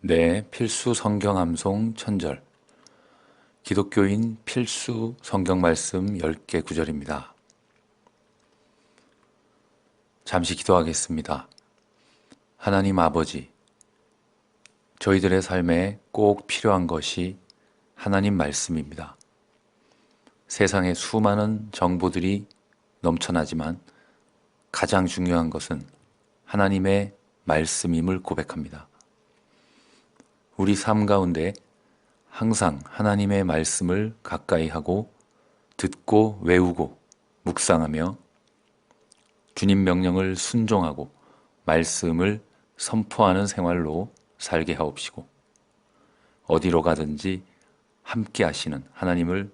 네, 필수 성경 암송 천절. 기독교인 필수 성경 말씀 10개 구절입니다. 잠시 기도하겠습니다. 하나님 아버지, 저희들의 삶에 꼭 필요한 것이 하나님 말씀입니다. 세상에 수많은 정보들이 넘쳐나지만 가장 중요한 것은 하나님의 말씀임을 고백합니다. 우리 삶 가운데 항상 하나님의 말씀을 가까이 하고 듣고 외우고 묵상하며 주님 명령을 순종하고 말씀을 선포하는 생활로 살게 하옵시고 어디로 가든지 함께 하시는 하나님을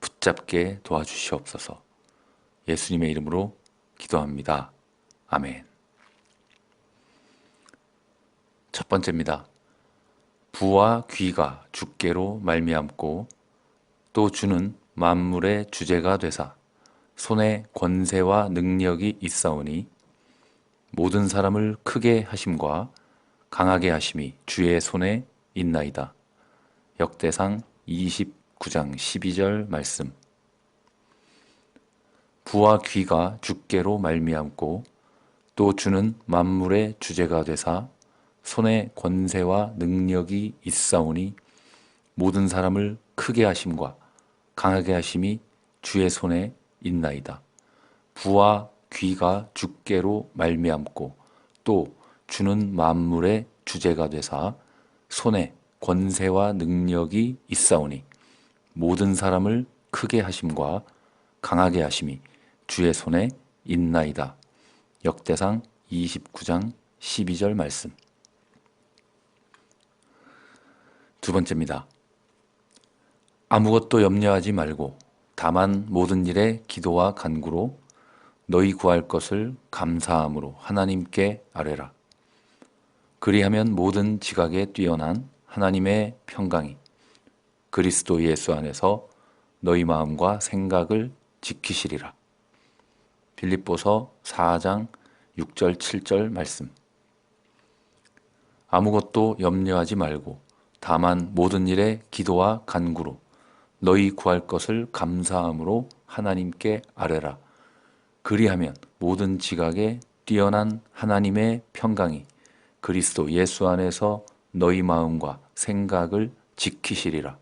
붙잡게 도와주시옵소서. 예수님의 이름으로 기도합니다. 아멘. 첫 번째입니다. 부와 귀가 주께로 말미암고 또 주는 만물의 주제가 되사 손에 권세와 능력이 있사오니 모든 사람을 크게 하심과 강하게 하심이 주의 손에 있나이다. 역대상 29장 12절 말씀. 부와 귀가 주께로 말미암고 또 주는 만물의 주제가 되사 손에 권세와 능력이 있사오니 모든 사람을 크게 하심과 강하게 하심이 주의 손에 있나이다. 부와 귀가 주께로 말미암고 또 주는 만물의 주제가 되사 손에 권세와 능력이 있사오니 모든 사람을 크게 하심과 강하게 하심이 주의 손에 있나이다. 역대상 29장 12절 말씀. 두 번째입니다. 아무것도 염려하지 말고 다만 모든 일에 기도와 간구로 너희 구할 것을 감사함으로 하나님께 아뢰라. 그리하면 모든 지각에 뛰어난 하나님의 평강이 그리스도 예수 안에서 너희 마음과 생각을 지키시리라. 빌립보서 4장 6절 7절 말씀. 아무것도 염려하지 말고 다만 모든 일에 기도와 간구로 너희 구할 것을 감사함으로 하나님께 아뢰라. 그리하면 모든 지각에 뛰어난 하나님의 평강이 그리스도 예수 안에서 너희 마음과 생각을 지키시리라.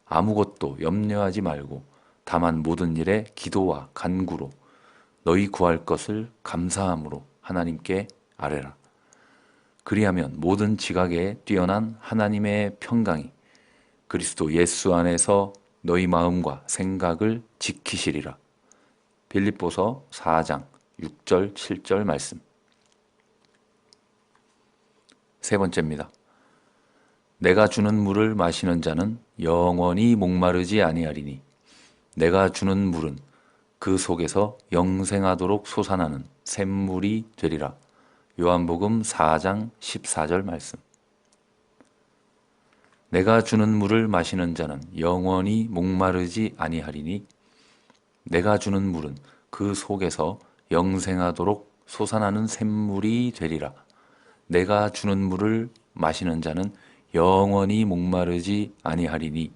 아무것도 염려하지 말고 다만 모든 일에 기도와 간구로 너희 구할 것을 감사함으로 하나님께 아뢰라. 그리하면 모든 지각에 뛰어난 하나님의 평강이 그리스도 예수 안에서 너희 마음과 생각을 지키시리라. 빌립보서 4장 6절 7절 말씀. 세 번째입니다. 내가 주는 물을 마시는 자는 영원히 목마르지 아니하리니 내가 주는 물은 그 속에서 영생하도록 솟아나는 샘물이 되리라. 요한복음 4장 14절 말씀. 내가 주는 물을 마시는 자는 영원히 목마르지 아니하리니 내가 주는 물은 그 속에서 영생하도록 솟아나는 샘물이 되리라. 내가 주는 물을 마시는 자는 영원히 목마르지 아니하리니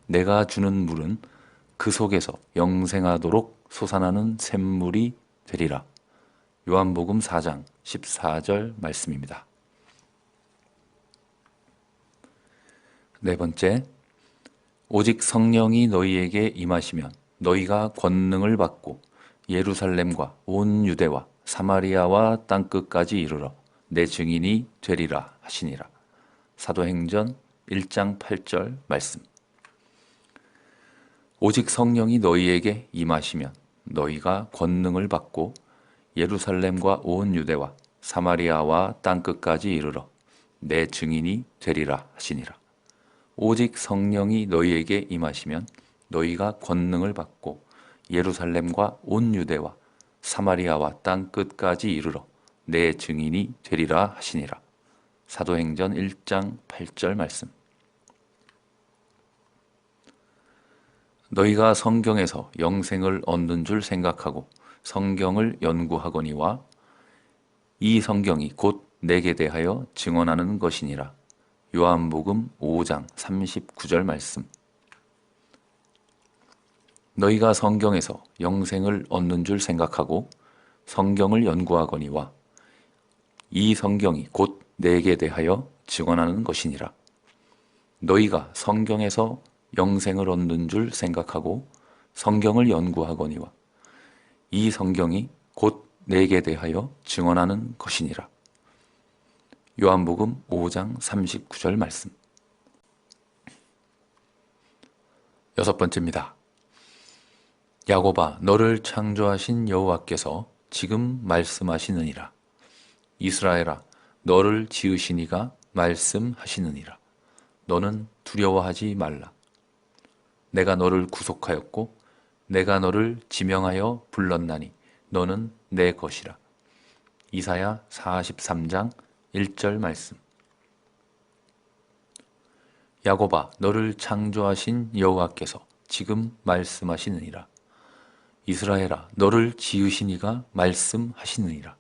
내가 주는 물은 그 속에서 영생하도록 솟아나는 샘물이 되리라. 요한복음 4장 14절 말씀입니다. 네 번째, 오직 성령이 너희에게 임하시면 너희가 권능을 받고 예루살렘과 온 유대와 사마리아와 땅끝까지 이르러 내 증인이 되리라 하시니라. 사도행전 1장 8절 말씀. 오직 성령이 너희에게 임하시면 너희가 권능을 받고 예루살렘과 온 유대와 사마리아와 땅끝까지 이르러 내 증인이 되리라 하시니라. 오직 성령이 너희에게 임하시면 너희가 권능을 받고 예루살렘과 온 유대와 사마리아와 땅끝까지 이르러 내 증인이 되리라 하시니라. 사도행전 1장 8절 말씀. 너희가 성경에서 영생을 얻는 줄 생각하고 성경을 연구하거니와 이 성경이 곧 내게 대하여 증언하는 것이니라. 요한복음 5장 39절 말씀. 너희가 성경에서 영생을 얻는 줄 생각하고 성경을 연구하거니와 이 성경이 곧 내게 대하여 증언하는 것이니라. 너희가 성경에서 영생을 얻는 줄 생각하고 성경을 연구하거니와 이 성경이 곧 내게 대하여 증언하는 것이니라. 요한복음 5장 39절 말씀. 여섯 번째입니다. 야곱아, 너를 창조하신 여호와께서 지금 말씀하시느니라. 이스라엘아, 너를 지으신 이가 말씀하시느니라. 너는 두려워하지 말라. 내가 너를 구속하였고 내가 너를 지명하여 불렀나니 너는 내 것이라. 이사야 43장 1절 말씀. 야곱아, 너를 창조하신 여호와께서 지금 말씀하시느니라. 이스라엘아, 너를 지으신 이가 말씀하시느니라.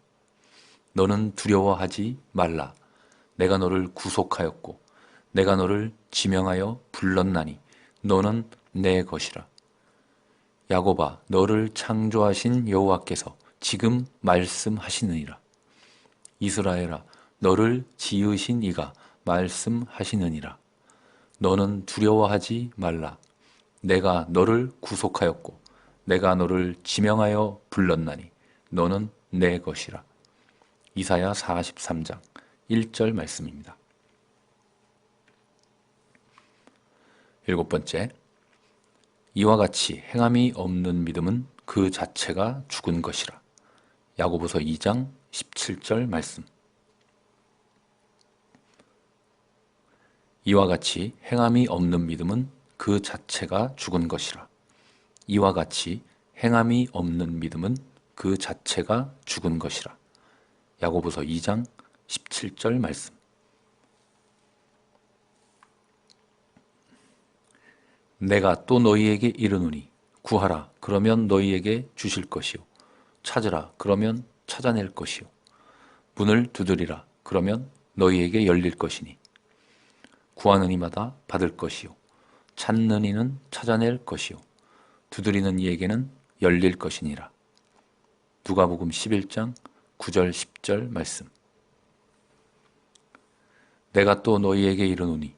너는 두려워하지 말라. 내가 너를 구속하였고 내가 너를 지명하여 불렀나니 너는 내 것이라. 야곱아, 너를 창조하신 여호와께서 지금 말씀하시느니라. 이스라엘아, 너를 지으신 이가 말씀하시느니라. 너는 두려워하지 말라. 내가 너를 구속하였고 내가 너를 지명하여 불렀나니 너는 내 것이라. 이사야 43장 1절 말씀입니다. 일곱 번째, 이와 같이 행함이 없는 믿음은 그 자체가 죽은 것이라. 야고보서 2장 17절 말씀. 이와 같이 행함이 없는 믿음은 그 자체가 죽은 것이라. 이와 같이 행함이 없는 믿음은 그 자체가 죽은 것이라. 야고보서 2장 17절 말씀. 내가 또 너희에게 이르노니 구하라 그러면 너희에게 주실 것이요 찾으라 그러면 찾아낼 것이요 문을 두드리라 그러면 너희에게 열릴 것이니 구하는 이마다 받을 것이요 찾는 이는 찾아낼 것이요 두드리는 이에게는 열릴 것이니라. 누가복음 11장 9절 10절 말씀. 내가 또 너희에게 이르노니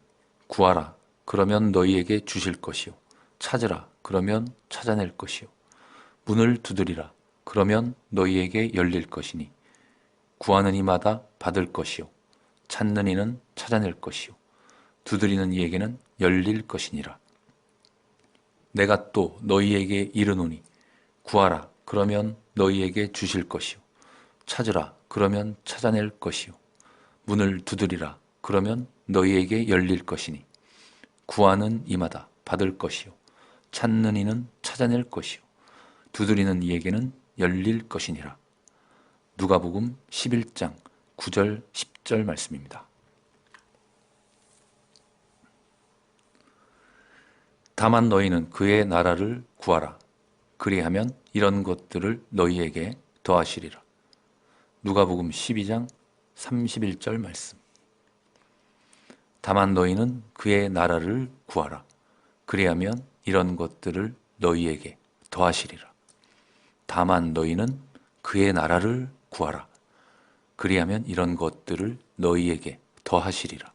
구하라 그러면 너희에게 주실 것이요 찾으라 그러면 찾아낼 것이요 문을 두드리라 그러면 너희에게 열릴 것이니 구하는 이마다 받을 것이요 찾는 이는 찾아낼 것이요 두드리는 이에게는 열릴 것이니라. 내가 또 너희에게 이르노니 구하라 그러면 너희에게 주실 것이요 찾으라 그러면 찾아낼 것이요 문을 두드리라 그러면 너희에게 열릴 것이니 구하는 이마다 받을 것이요 찾는 이는 찾아낼 것이요 두드리는 이에게는 열릴 것이니라. 누가복음 11장 9절 10절 말씀입니다. 다만 너희는 그의 나라를 구하라. 그리하면 이런 것들을 너희에게 더하시리라. 누가복음 12장 31절 말씀. 다만 너희는 그의 나라를 구하라. 그리하면 이런 것들을 너희에게 더하시리라. 다만 너희는 그의 나라를 구하라. 그리하면 이런 것들을 너희에게 더하시리라.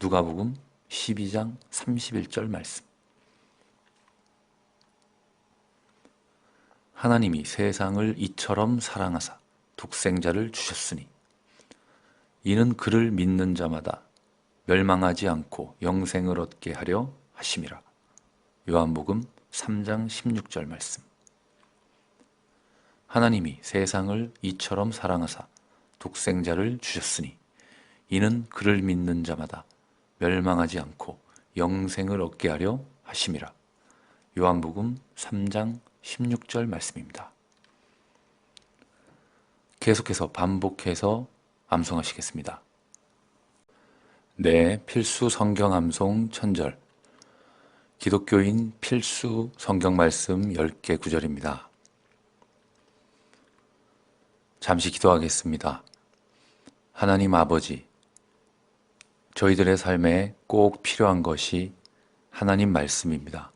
누가복음 12장 31절 말씀. 하나님이 세상을 이처럼 사랑하사 독생자를 주셨으니 이는 그를 믿는 자마다 멸망하지 않고 영생을 얻게 하려 하심이라. 요한복음 3장 16절 말씀. 하나님이 세상을 이처럼 사랑하사 독생자를 주셨으니 이는 그를 믿는 자마다 멸망하지 않고 영생을 얻게 하려 하심이라. 요한복음 3장 16절 말씀입니다. 계속해서 반복해서 암송하시겠습니다. 네, 필수 성경 암송 천절. 기독교인 필수 성경 말씀 10개 구절입니다. 잠시 기도하겠습니다. 하나님 아버지, 저희들의 삶에 꼭 필요한 것이 하나님 말씀입니다.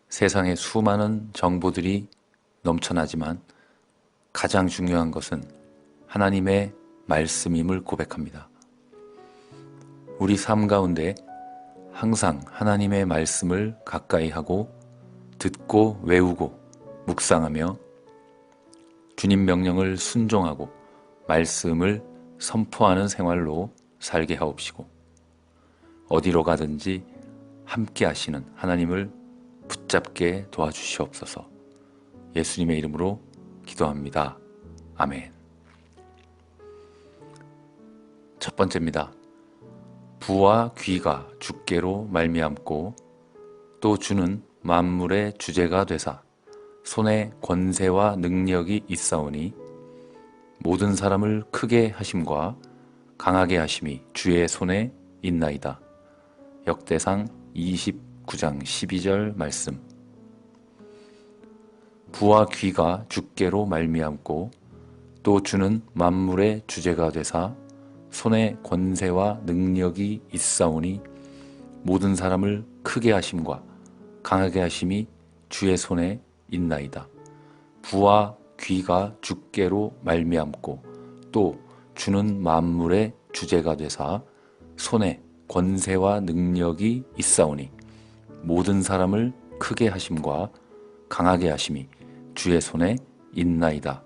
세상에 수많은 정보들이 넘쳐나지만 가장 중요한 것은 하나님의 말씀임을 고백합니다. 우리 삶 가운데 항상 하나님의 말씀을 가까이 하고 듣고 외우고 묵상하며 주님 명령을 순종하고 말씀을 선포하는 생활로 살게 하옵시고 어디로 가든지 함께 하시는 하나님을 붙잡게 도와주시옵소서. 예수님의 이름으로 기도합니다. 아멘. 첫 번째입니다. 부와 귀가 주께로 말미암고 또 주는 만물의 주제가 되사 손에 권세와 능력이 있사오니 모든 사람을 크게 하심과 강하게 하심이 주의 손에 있나이다. 역대상 29장 12절 말씀. 부와 귀가 주께로 말미암고 또 주는 만물의 주제가 되사 손에 권세와 능력이 있사오니 모든 사람을 크게 하심과 강하게 하심이 주의 손에 있나이다. 부와 귀가 주께로 말미암고 또 주는 만물의 주제가 되사 손에 권세와 능력이 있사오니 모든 사람을 크게 하심과 강하게 하심이 주의 손에 있나이다.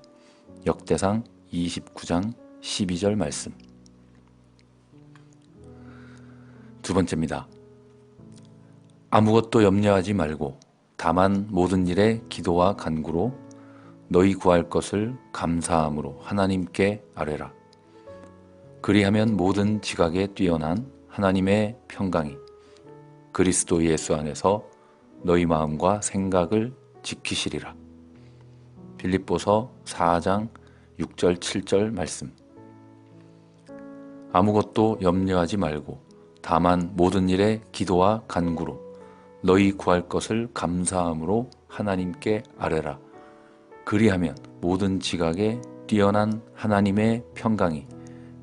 역대상 29장 12절 말씀. 두 번째입니다. 아무것도 염려하지 말고 다만 모든 일에 기도와 간구로 너희 구할 것을 감사함으로 하나님께 아뢰라. 그리하면 모든 지각에 뛰어난 하나님의 평강이 그리스도 예수 안에서 너희 마음과 생각을 지키시리라. 빌립보서 4장 6절 7절 말씀. 아무것도 염려하지 말고 다만 모든 일에 기도와 간구로 너희 구할 것을 감사함으로 하나님께 아뢰라. 그리하면 모든 지각에 뛰어난 하나님의 평강이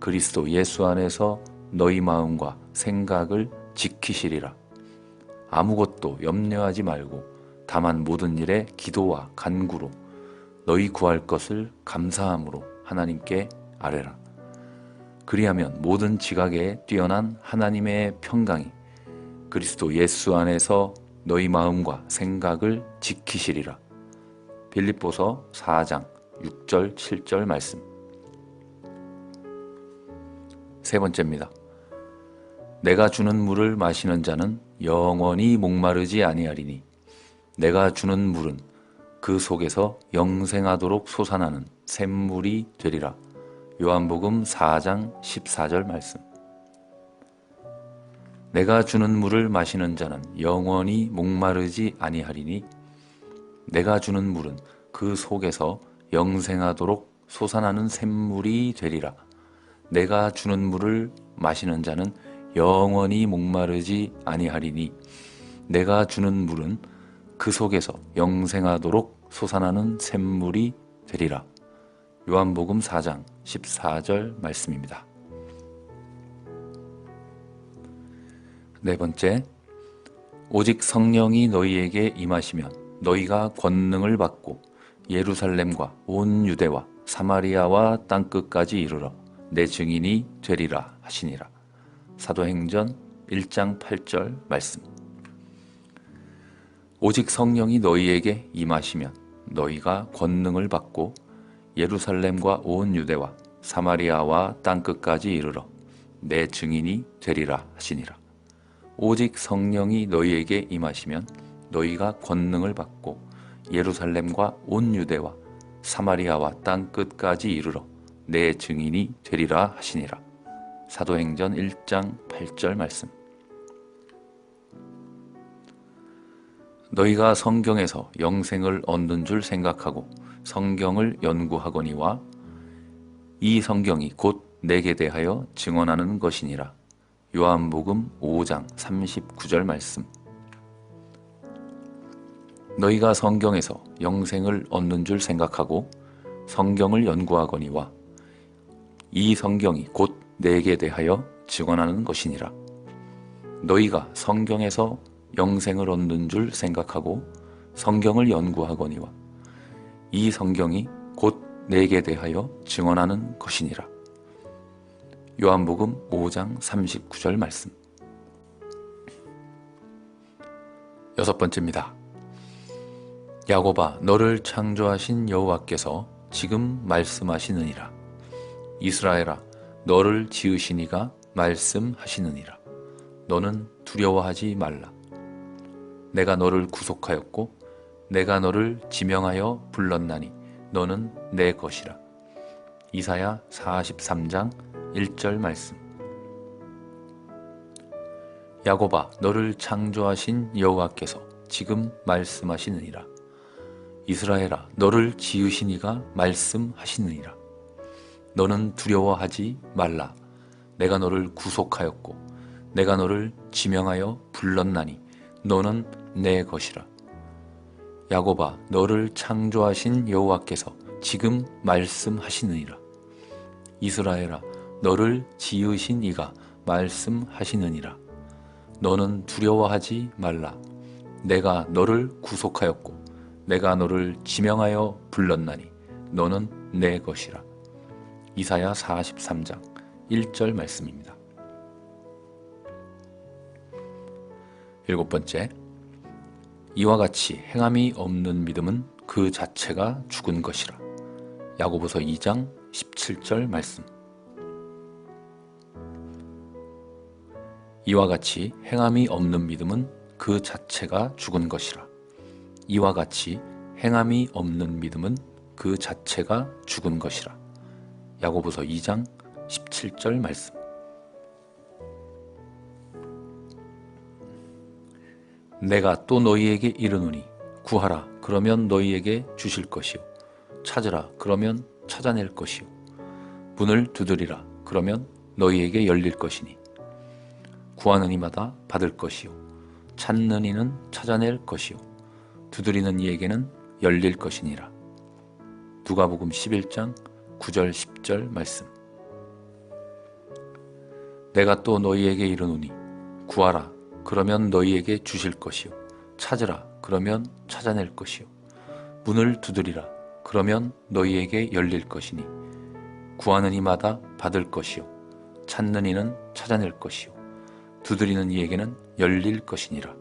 그리스도 예수 안에서 너희 마음과 생각을 지키시리라. 아무것도 염려하지 말고 다만 모든 일에 기도와 간구로 너희 구할 것을 감사함으로 하나님께 아뢰라. 그리하면 모든 지각에 뛰어난 하나님의 평강이 그리스도 예수 안에서 너희 마음과 생각을 지키시리라. 빌립보서 4장 6절 7절 말씀. 세 번째입니다. 내가 주는 물을 마시는 자는 영원히 목마르지 아니하리니 내가 주는 물은 그 속에서 영생하도록 솟아나는 샘물이 되리라. 요한복음 4장 14절 말씀. 내가 주는 물을 마시는 자는 영원히 목마르지 아니하리니 내가 주는 물은 그 속에서 영생하도록 솟아나는 샘물이 되리라. 내가 주는 물을 마시는 자는 영원히 목마르지 아니하리니 내가 주는 물은 그 속에서 영생하도록 솟아나는 샘물이 되리라. 요한복음 4장 14절 말씀입니다. 네 번째, 오직 성령이 너희에게 임하시면 너희가 권능을 받고 예루살렘과 온 유대와 사마리아와 땅끝까지 이르러 내 증인이 되리라 하시니라. 사도행전 1장 8절 말씀. 오직 성령이 너희에게 임하시면 너희가 권능을 받고 예루살렘과 온 유대와 사마리아와 땅끝까지 이르러 내 증인이 되리라 하시니라. 오직 성령이 너희에게 임하시면 너희가 권능을 받고 예루살렘과 온 유대와 사마리아와 땅끝까지 이르러 내 증인이 되리라 하시니라. 사도행전 1장 8절 말씀. 너희가 성경에서 영생을 얻는 줄 생각하고 성경을 연구하거니와 이 성경이 곧 내게 대하여 증언하는 것이니라. 요한복음 5장 39절 말씀. 너희가 성경에서 영생을 얻는 줄 생각하고 성경을 연구하거니와 이 성경이 곧 내게 대하여 증언하는 것이니라. 너희가 성경에서 영생을 얻는 줄 생각하고 성경을 연구하거니와 이 성경이 곧 내게 대하여 증언하는 것이니라. 요한복음 5장 39절 말씀. 여섯 번째입니다. 야곱아, 너를 창조하신 여호와께서 지금 말씀하시느니라. 이스라엘아, 너를 지으신 이가 말씀하시느니라. 너는 두려워하지 말라. 내가 너를 구속하였고 내가 너를 지명하여 불렀나니 너는 내 것이라. 이사야 43장 1절 말씀. 야곱아, 너를 창조하신 여호와께서 지금 말씀하시느니라. 이스라엘아, 너를 지으신 이가 말씀하시느니라. 너는 두려워하지 말라. 내가 너를 구속하였고 내가 너를 지명하여 불렀나니 너는 내 것이라. 야곱아, 너를 창조하신 여호와께서 지금 말씀하시느니라. 이스라엘아, 너를 지으신 이가 말씀하시느니라. 너는 두려워하지 말라. 내가 너를 구속하였고 내가 너를 지명하여 불렀나니 너는 내 것이라. 이사야 43장 1절 말씀입니다. 일곱 번째, 이와 같이 행함이 없는 믿음은 그 자체가 죽은 것이라. 야고보서 2장 17절 말씀. 이와 같이 행함이 없는 믿음은 그 자체가 죽은 것이라. 이와 같이 행함이 없는 믿음은 그 자체가 죽은 것이라. 야고보서 2장 17절 말씀. 내가 또 너희에게 이르노니 구하라 그러면 너희에게 주실 것이요 찾으라 그러면 찾아낼 것이요 문을 두드리라 그러면 너희에게 열릴 것이니 구하는 이마다 받을 것이요 찾는 이는 찾아낼 것이요 두드리는 이에게는 열릴 것이니라. 누가복음 11장 9절 10절 말씀. 내가 또 너희에게 이르노니 구하라 그러면 너희에게 주실 것이요 찾으라 그러면 찾아낼 것이요 문을 두드리라 그러면 너희에게 열릴 것이니 구하는 이마다 받을 것이요 찾는 이는 찾아낼 것이요 두드리는 이에게는 열릴 것이니라.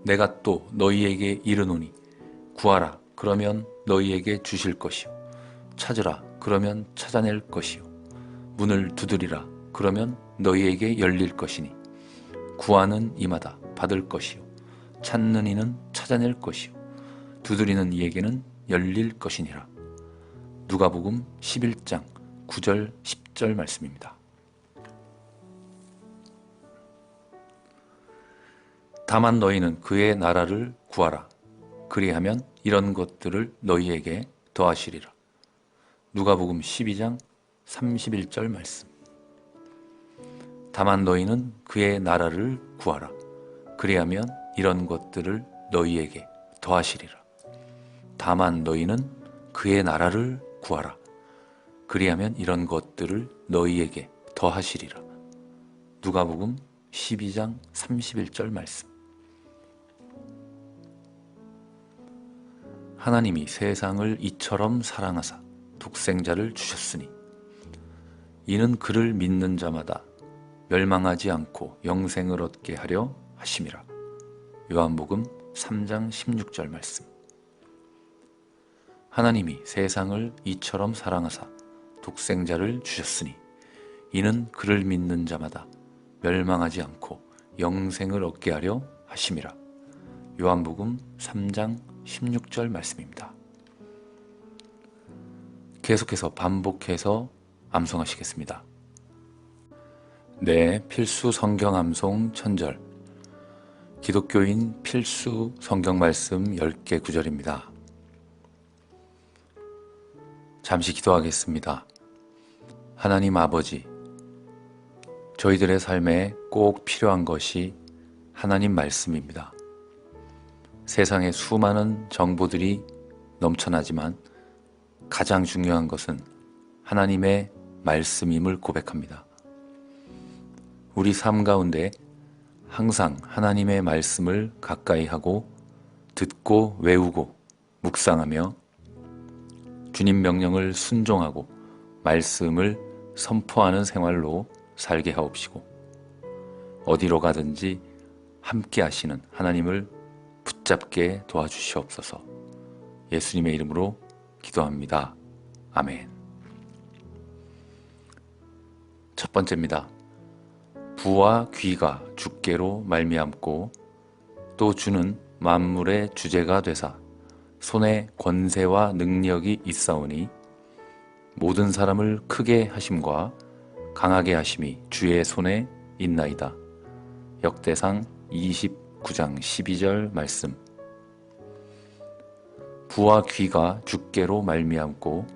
내가 또 너희에게 이르노니 구하라 그러면 너희에게 주실 것이요 찾으라 그러면 찾아낼 것이요 문을 두드리라 그러면 너희에게 열릴 것이니 구하는 이마다 받을 것이요 찾는 이는 찾아낼 것이요 두드리는 이에게는 열릴 것이니라. 누가복음 11장 9절 10절 말씀입니다. 다만 너희는 그의 나라를 구하라. 그리하면 이런 것들을 너희에게 더하시리라. 누가복음 12장 31절 말씀. 다만 너희는 그의 나라를 구하라. 그리하면 이런 것들을 너희에게 더하시리라. 다만 너희는 그의 나라를 구하라. 그리하면 이런 것들을 너희에게 더하시리라. 누가복음 12장 31절 말씀. 하나님이 세상을 이처럼 사랑하사 독생자를 주셨으니 이는 그를 믿는 자마다 멸망하지 않고 영생을 얻게 하려 하심이라. 요한복음 3장 16절 말씀. 하나님이 세상을 이처럼 사랑하사 독생자를 주셨으니 이는 그를 믿는 자마다 멸망하지 않고 영생을 얻게 하려 하심이라. 요한복음 3장 16절 말씀입니다. 계속해서 반복해서 암송하시겠습니다. 네, 필수 성경 암송 천절. 기독교인 필수 성경 말씀 10개 구절입니다. 잠시 기도하겠습니다. 하나님 아버지, 저희들의 삶에 꼭 필요한 것이 하나님 말씀입니다. 세상에 수많은 정보들이 넘쳐나지만 가장 중요한 것은 하나님의 말씀임을 고백합니다. 우리 삶 가운데 항상 하나님의 말씀을 가까이 하고 듣고 외우고 묵상하며 주님 명령을 순종하고 말씀을 선포하는 생활로 살게 하옵시고 어디로 가든지 함께 하시는 하나님을 붙잡게 도와주시옵소서. 예수님의 이름으로 기도합니다. 아멘. 첫 번째입니다. 부와 귀가 주께로 말미암고 또 주는 만물의 주제가 되사 손에 권세와 능력이 있사오니 모든 사람을 크게 하심과 강하게 하심이 주의 손에 있나이다. 역대상 29장 12절 말씀. 부와 귀가 주께로 말미암고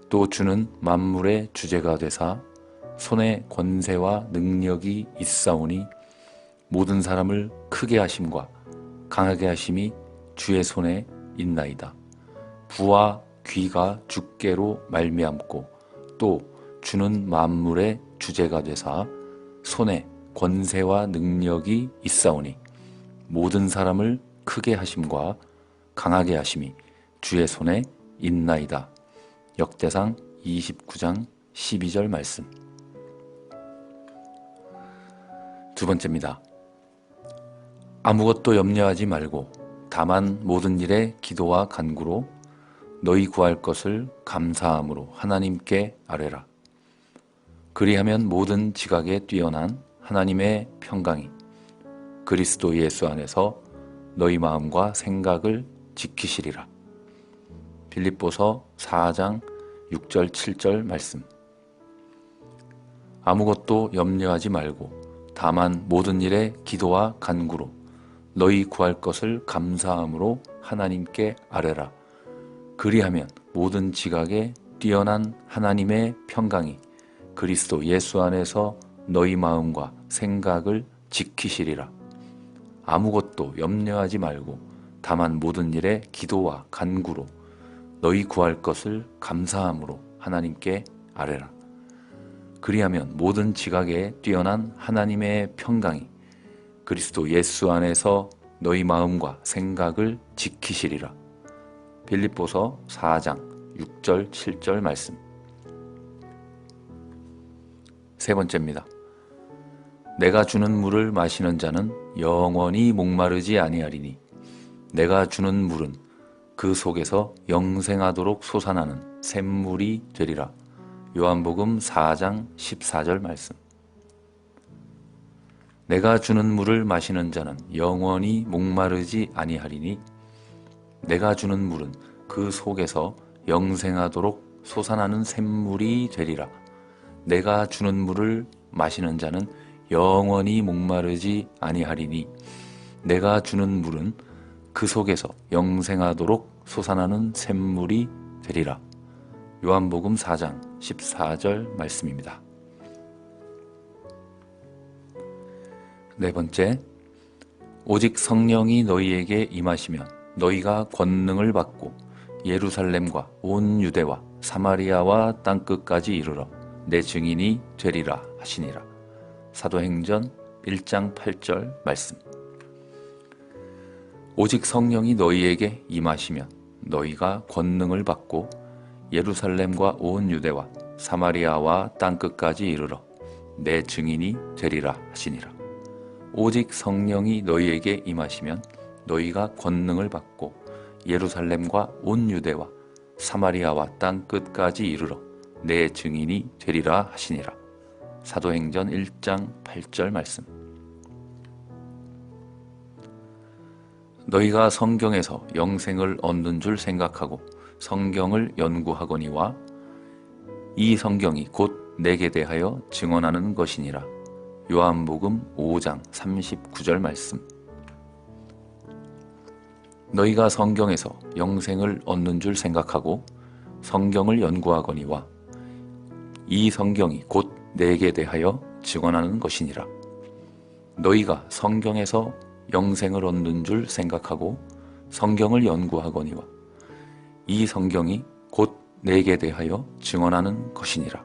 또 주는 만물의 주제가 되사 손에 권세와 능력이 있사오니 모든 사람을 크게 하심과 강하게 하심이 주의 손에 있나이다. 부와 귀가 주께로 말미암고 또 주는 만물의 주제가 되사 손에 권세와 능력이 있사오니 모든 사람을 크게 하심과 강하게 하심이 주의 손에 있나이다. 역대상 29장 12절 말씀. 두 번째입니다. 아무것도 염려하지 말고 다만 모든 일에 기도와 간구로 너희 구할 것을 감사함으로 하나님께 아뢰라. 그리하면 모든 지각에 뛰어난 하나님의 평강이 그리스도 예수 안에서 너희 마음과 생각을 지키시리라. 빌립보서 4장 6절 7절 말씀. 아무것도 염려하지 말고 다만 모든 일에 기도와 간구로 너희 구할 것을 감사함으로 하나님께 아뢰라. 그리하면 모든 지각에 뛰어난 하나님의 평강이 그리스도 예수 안에서 너희 마음과 생각을 지키시리라. 아무것도 염려하지 말고 다만 모든 일에 기도와 간구로 너희 구할 것을 감사함으로 하나님께 아뢰라. 그리하면 모든 지각에 뛰어난 하나님의 평강이 그리스도 예수 안에서 너희 마음과 생각을 지키시리라. 빌립보서 4장 6절 7절 말씀. 세 번째입니다. 내가 주는 물을 마시는 자는 영원히 목마르지 아니하리니 내가 주는 물은 그 속에서 영생하도록 솟아나는 샘물이 되리라. 요한복음 4장 14절 말씀. 내가 주는 물을 마시는 자는 영원히 목마르지 아니하리니 내가 주는 물은 그 속에서 영생하도록 솟아나는 샘물이 되리라. 내가 주는 물을 마시는 자는 영원히 목마르지 아니하리니 내가 주는 물은 그 속에서 영생하도록 솟아나는 샘물이 되리라. 요한복음 4장 14절 말씀입니다. 네 번째, 오직 성령이 너희에게 임하시면 너희가 권능을 받고 예루살렘과 온 유대와 사마리아와 땅끝까지 이르러 내 증인이 되리라 하시니라. 사도행전 1장 8절 말씀. 오직 성령이 너희에게 임하시면 너희가 권능을 받고 예루살렘과 온 유대와 사마리아와 땅끝까지 이르러 내 증인이 되리라 하시니라. 오직 성령이 너희에게 임하시면 너희가 권능을 받고 예루살렘과 온 유대와 사마리아와 땅끝까지 이르러 내 증인이 되리라 하시니라. 사도행전 1장 8절 말씀. 너희가 성경에서 영생을 얻는 줄 생각하고 성경을 연구하거니와 이 성경이 곧 내게 대하여 증언하는 것이니라. 요한복음 5장 39절 말씀. 너희가 성경에서 영생을 얻는 줄 생각하고 성경을 연구하거니와 이 성경이 곧 내게 대하여 증언하는 것이니라. 너희가 성경에서 영생을 얻는 줄 생각하고 성경을 연구하거니와 이 성경이 곧 내게 대하여 증언하는 것이니라.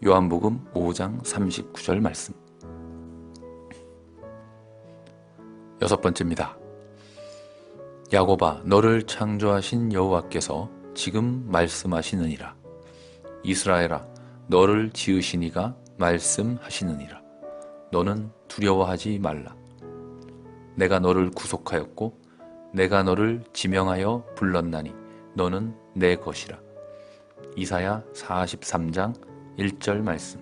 요한복음 5장 39절 말씀. 여섯 번째입니다. 야곱아, 너를 창조하신 여호와께서 지금 말씀하시느니라. 이스라엘아, 너를 지으신 이가 말씀하시느니라. 너는 두려워하지 말라. 내가 너를 구속하였고 내가 너를 지명하여 불렀나니 너는 내 것이라. 이사야 43장 1절 말씀.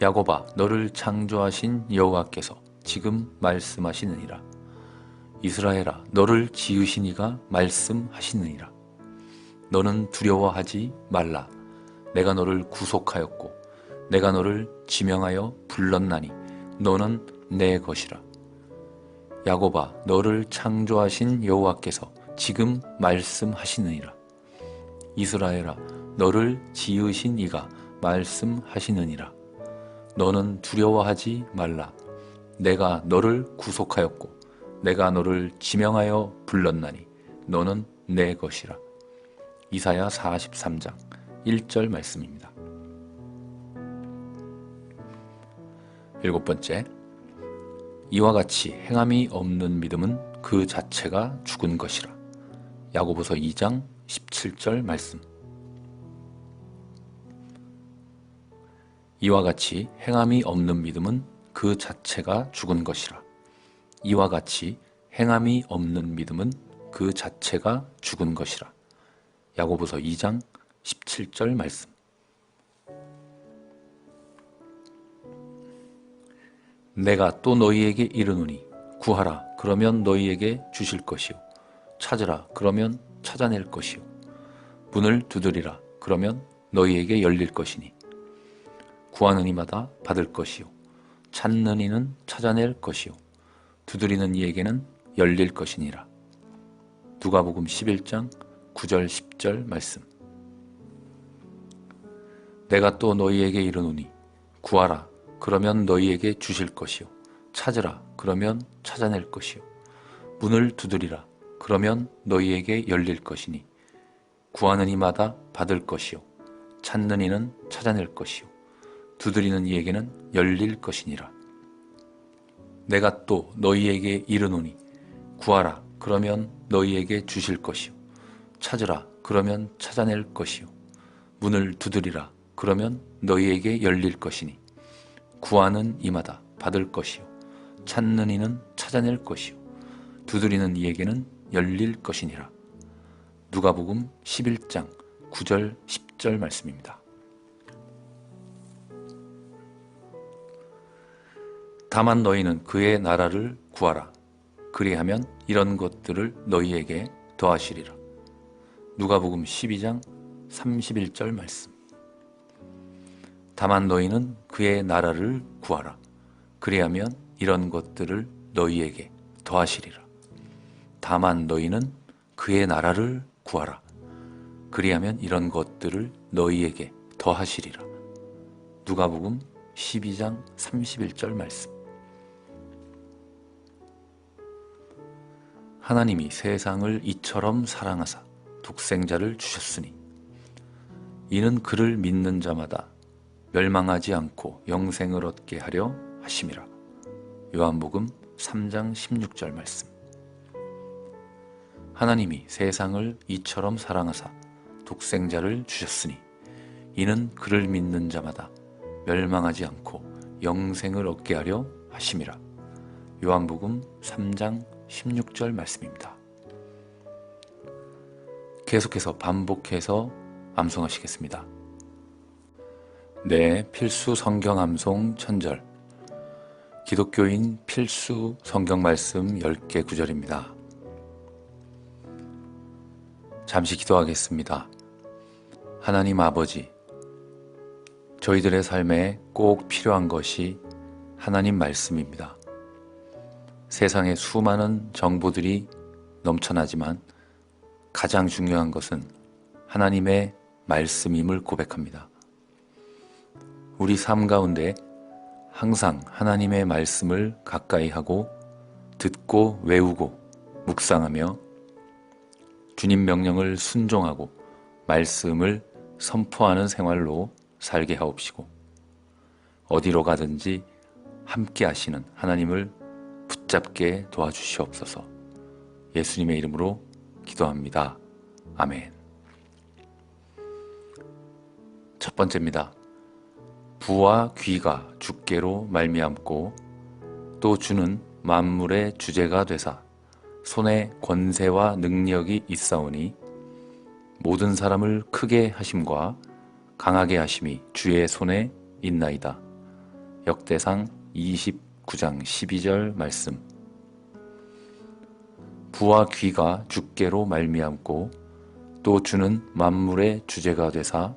야곱아, 너를 창조하신 여호와께서 지금 말씀하시느니라. 이스라엘아, 너를 지으신 이가 말씀하시느니라. 너는 두려워하지 말라. 내가 너를 구속하였고 내가 너를 지명하여 불렀나니 너는 내 것이라. 야곱아, 너를 창조하신 여호와께서 지금 말씀하시느니라. 이스라엘아, 너를 지으신 이가 말씀하시느니라. 너는 두려워하지 말라. 내가 너를 구속하였고 내가 너를 지명하여 불렀나니 너는 내 것이라. 이사야 43장 1절 말씀입니다. 일곱 번째, 이와 같이 행함이 없는 믿음은 그 자체가 죽은 것이라. 야고보서 2장 17절 말씀. 이와 같이 행함이 없는 믿음은 그 자체가 죽은 것이라. 이와 같이 행함이 없는 믿음은 그 자체가 죽은 것이라. 야고보서 2장 17절 말씀. 내가 또 너희에게 이르노니 구하라 그러면 너희에게 주실 것이요 찾으라 그러면 찾아낼 것이요 문을 두드리라 그러면 너희에게 열릴 것이니 구하는 이마다 받을 것이요 찾는 이는 찾아낼 것이요 두드리는 이에게는 열릴 것이니라. 누가복음 11장 9절 10절 말씀. 내가 또 너희에게 이르노니 구하라 그러면 너희에게 주실 것이요 찾으라 그러면 찾아낼 것이요 문을 두드리라 그러면 너희에게 열릴 것이니 구하는 이마다 받을 것이요 찾는 이는 찾아낼 것이요 두드리는 이에게는 열릴 것이니라. 내가 또 너희에게 이르노니 구하라 그러면 너희에게 주실 것이요 찾으라 그러면 찾아낼 것이요 문을 두드리라 그러면 너희에게 열릴 것이니 구하는 이마다 받을 것이요 찾는 이는 찾아낼 것이요 두드리는 이에게는 열릴 것이니라. 누가복음 11장 9절 10절 말씀입니다. 다만 너희는 그의 나라를 구하라. 그리하면 이런 것들을 너희에게 더하시리라. 누가복음 12장 31절 말씀. 다만 너희는 그의 나라를 구하라. 그리하면 이런 것들을 너희에게 더하시리라. 다만 너희는 그의 나라를 구하라. 그리하면 이런 것들을 너희에게 더하시리라. 누가복음 12장 31절 말씀. 하나님이 세상을 이처럼 사랑하사 독생자를 주셨으니 이는 그를 믿는 자마다 멸망하지 않고 영생을 얻게 하려 하심이라. 요한복음 3장 16절 말씀. 하나님이 세상을 이처럼 사랑하사 독생자를 주셨으니 이는 그를 믿는 자마다 멸망하지 않고 영생을 얻게 하려 하심이라. 요한복음 3장 16절 말씀입니다. 계속해서 반복해서 암송하시겠습니다. 네, 필수 성경 암송 천절. 기독교인 필수 성경 말씀 10개 구절입니다. 잠시 기도하겠습니다. 하나님 아버지, 저희들의 삶에 꼭 필요한 것이 하나님 말씀입니다. 세상에 수많은 정보들이 넘쳐나지만 가장 중요한 것은 하나님의 말씀임을 고백합니다. 우리 삶 가운데 항상 하나님의 말씀을 가까이 하고 듣고 외우고 묵상하며 주님 명령을 순종하고 말씀을 선포하는 생활로 살게 하옵시고 어디로 가든지 함께 하시는 하나님을 붙잡게 도와주시옵소서. 예수님의 이름으로 기도합니다. 아멘. 첫 번째입니다. 부와 귀가 주께로 말미암고 또 주는 만물의 주제가 되사 손에 권세와 능력이 있사오니 모든 사람을 크게 하심과 강하게 하심이 주의 손에 있나이다. 역대상 29장 12절 말씀. 부와 귀가 주께로 말미암고 또 주는 만물의 주제가 되사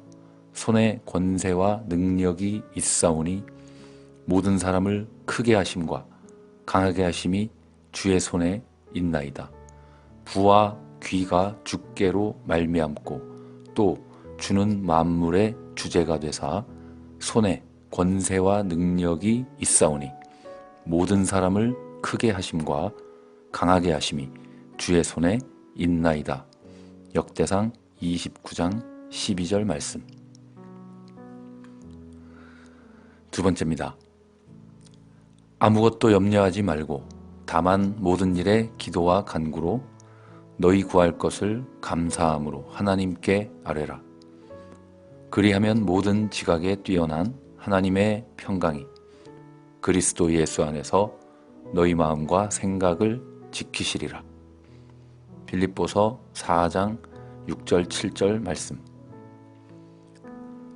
손에 권세와 능력이 있사오니 모든 사람을 크게 하심과 강하게 하심이 주의 손에 있나이다. 부와 귀가 주께로 말미암고 또 주는 만물의 주제가 되사 손에 권세와 능력이 있사오니 모든 사람을 크게 하심과 강하게 하심이 주의 손에 있나이다. 역대상 29장 12절 말씀. 두 번째입니다. 아무것도 염려하지 말고 다만 모든 일에 기도와 간구로 너희 구할 것을 감사함으로 하나님께 아뢰라. 그리하면 모든 지각에 뛰어난 하나님의 평강이 그리스도 예수 안에서 너희 마음과 생각을 지키시리라. 빌립보서 4장 6절 7절 말씀.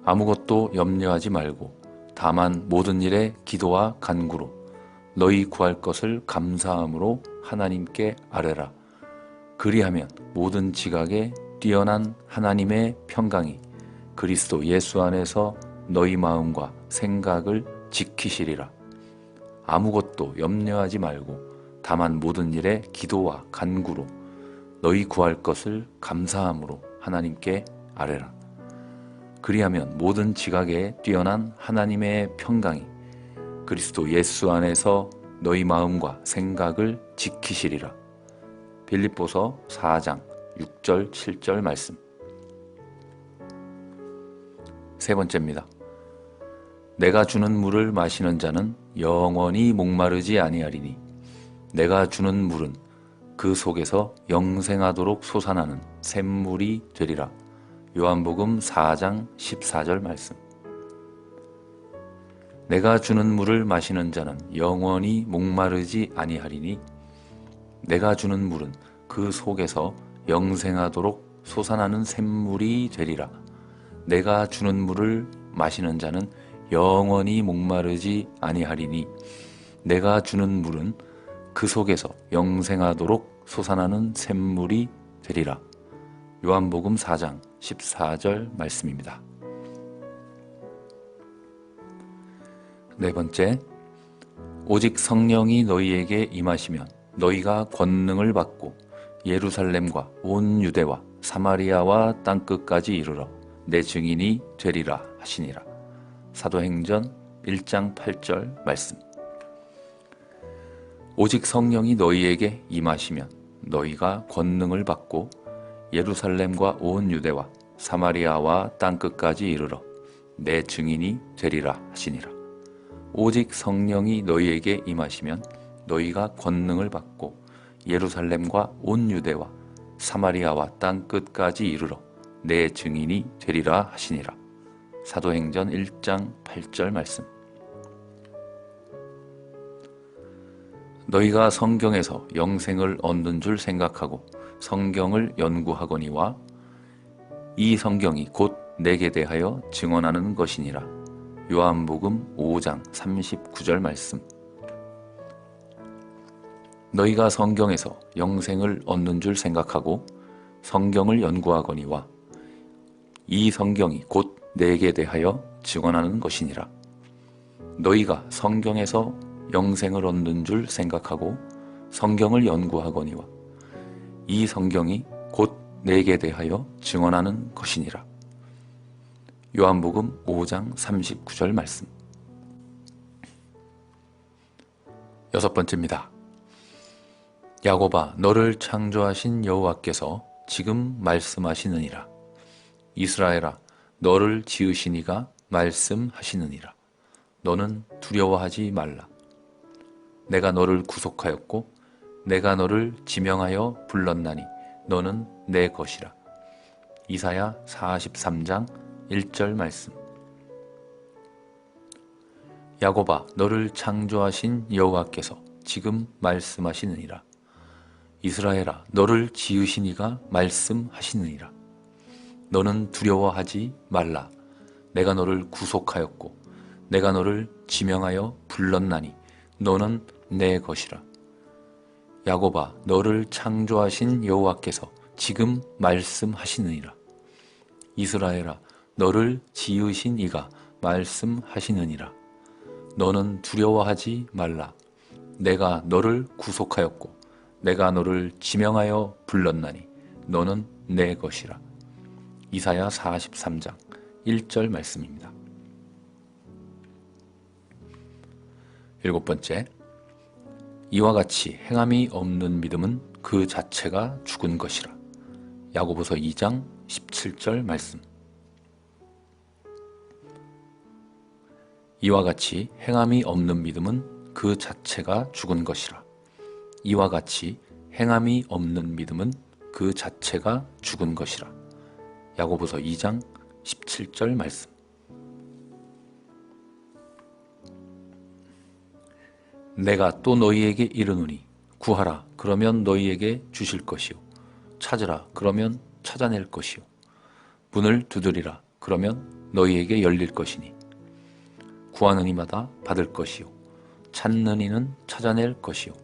아무것도 염려하지 말고 다만 모든 일에 기도와 간구로 너희 구할 것을 감사함으로 하나님께 아뢰라. 그리하면 모든 지각에 뛰어난 하나님의 평강이 그리스도 예수 안에서 너희 마음과 생각을 지키시리라. 아무것도 염려하지 말고 다만 모든 일에 기도와 간구로 너희 구할 것을 감사함으로 하나님께 아뢰라. 그리하면 모든 지각에 뛰어난 하나님의 평강이 그리스도 예수 안에서 너희 마음과 생각을 지키시리라. 빌립보서 4장 6절 7절 말씀. 세 번째입니다. 내가 주는 물을 마시는 자는 영원히 목마르지 아니하리니 내가 주는 물은 그 속에서 영생하도록 솟아나는 샘물이 되리라. 요한복음 4장 14절 말씀. 내가 주는 물을 마시는 자는 영원히 목마르지 아니하리니 내가 주는 물은 그 속에서 영생하도록 솟아나는 샘물이 되리라. 내가 주는 물을 마시는 자는 영원히 목마르지 아니하리니 내가 주는 물은 그 속에서 영생하도록 솟아나는 샘물이 되리라. 요한복음 4장 14절 말씀입니다. 네 번째, 오직 성령이 너희에게 임하시면 너희가 권능을 받고 예루살렘과 온 유대와 사마리아와 땅끝까지 이르러 내 증인이 되리라 하시니라. 사도행전 1장 8절 말씀. 오직 성령이 너희에게 임하시면 너희가 권능을 받고 예루살렘과 온 유대와 사마리아와 땅끝까지 이르러 내 증인이 되리라 하시니라. 오직 성령이 너희에게 임하시면 너희가 권능을 받고 예루살렘과 온 유대와 사마리아와 땅끝까지 이르러 내 증인이 되리라 하시니라. 사도행전 1장 8절 말씀. 너희가 성경에서 영생을 얻는 줄 생각하고 성경을 연구하거니와 이 성경이 곧 내게 대하여 증언하는 것이니라. 요한복음 5장 39절 말씀. 너희가 성경에서 영생을 얻는 줄 생각하고 성경을 연구하거니와 이 성경이 곧 내게 대하여 증언하는 것이니라. 너희가 성경에서 영생을 얻는 줄 생각하고 성경을 연구하거니와 이 성경이 곧 내게 대하여 증언하는 것이니라. 요한복음 5장 39절 말씀. 여섯 번째입니다. 야곱아, 너를 창조하신 여호와께서 지금 말씀하시느니라. 이스라엘아, 너를 지으신 이가 말씀하시느니라. 너는 두려워하지 말라. 내가 너를 구속하였고 내가 너를 지명하여 불렀나니 너는 내 것이라. 이사야 43장 1절 말씀. 야곱아, 너를 창조하신 여호와께서 지금 말씀하시느니라. 이스라엘아, 너를 지으신 이가 말씀하시느니라. 너는 두려워하지 말라. 내가 너를 구속하였고 내가 너를 지명하여 불렀나니 너는 내 것이라. 야곱아, 너를 창조하신 여호와께서 지금 말씀하시느니라. 이스라엘아, 너를 지으신 이가 말씀하시느니라. 너는 두려워하지 말라. 내가 너를 구속하였고 내가 너를 지명하여 불렀나니 너는 내 것이라. 이사야 43장 1절 말씀입니다. 7번째, 이와 같이 행함이 없는 믿음은 그 자체가 죽은 것이라. 야고보서 2장 17절 말씀. 이와 같이 행함이 없는 믿음은 그 자체가 죽은 것이라. 이와 같이 행함이 없는 믿음은 그 자체가 죽은 것이라. 야고보서 2장 17절 말씀. 내가 또 너희에게 이르노니 구하라 그러면 너희에게 주실 것이요 찾으라 그러면 찾아낼 것이요 문을 두드리라 그러면 너희에게 열릴 것이니 구하는 이마다 받을 것이요 찾는 이는 찾아낼 것이요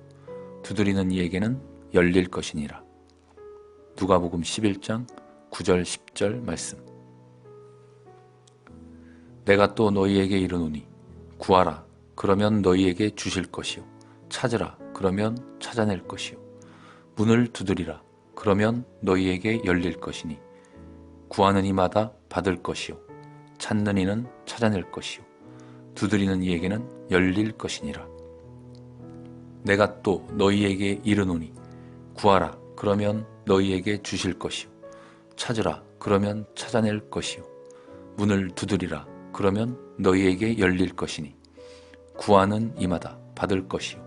두드리는 이에게는 열릴 것이니라. 누가복음 11장 9절 10절 말씀. 내가 또 너희에게 이르노니 구하라 그러면 너희에게 주실 것이요 찾으라 그러면 찾아낼 것이요 문을 두드리라 그러면 너희에게 열릴 것이니 구하는 이마다 받을 것이요 찾는 이는 찾아낼 것이요 두드리는 이에게는 열릴 것이니라. 내가 또 너희에게 이르노니 구하라 그러면 너희에게 주실 것이요 찾으라 그러면 찾아낼 것이요 문을 두드리라 그러면 너희에게 열릴 것이니 구하는 이마다 받을 것이요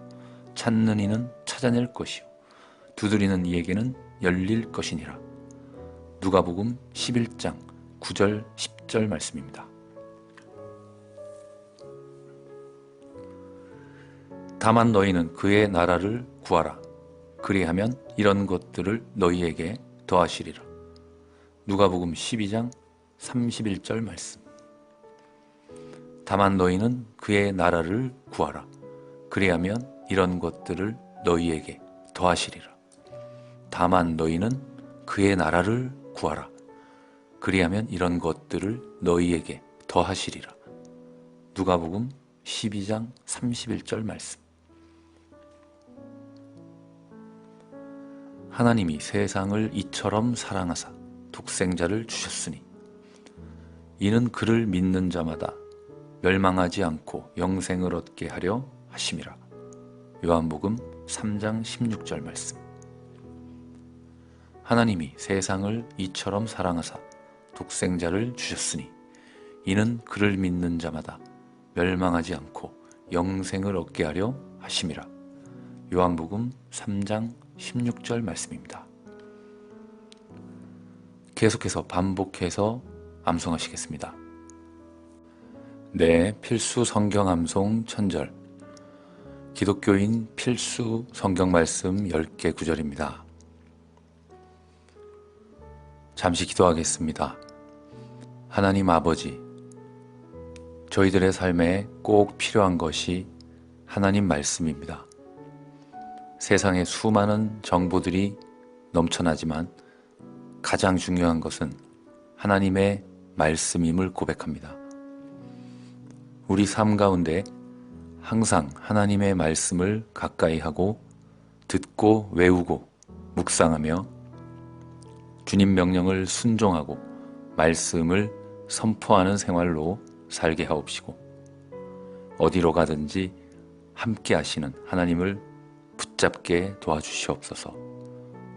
찾는 이는 찾아낼 것이요 두드리는 이에게는 열릴 것이니라. 누가복음 11장 9절 10절 말씀입니다. 다만 너희는 그의 나라를 구하라. 그리하면 이런 것들을 너희에게 더하시리라. 누가복음 12장 31절 말씀. 다만 너희는 그의 나라를 구하라. 그리하면 이런 것들을 너희에게 더하시리라. 다만 너희는 그의 나라를 구하라. 그리하면 이런 것들을 너희에게 더하시리라. 누가복음 12장 31절 말씀. 하나님이 세상을 이처럼 사랑하사 독생자를 주셨으니 이는 그를 믿는 자마다 멸망하지 않고 영생을 얻게 하려 하심이라. 요한복음 3장 16절 말씀. 하나님이 세상을 이처럼 사랑하사 독생자를 주셨으니 이는 그를 믿는 자마다 멸망하지 않고 영생을 얻게 하려 하심이라. 요한복음 3장 16절 말씀입니다. 계속해서 반복해서 암송하시겠습니다. 네, 필수 성경 암송 천절. 기독교인 필수 성경 말씀 10개 구절입니다. 잠시 기도하겠습니다. 하나님 아버지, 저희들의 삶에 꼭 필요한 것이 하나님 말씀입니다. 세상에 수많은 정보들이 넘쳐나지만 가장 중요한 것은 하나님의 말씀임을 고백합니다. 우리 삶 가운데 항상 하나님의 말씀을 가까이 하고 듣고 외우고 묵상하며 주님 명령을 순종하고 말씀을 선포하는 생활로 살게 하옵시고 어디로 가든지 함께 하시는 하나님을 붙잡게 도와주시옵소서.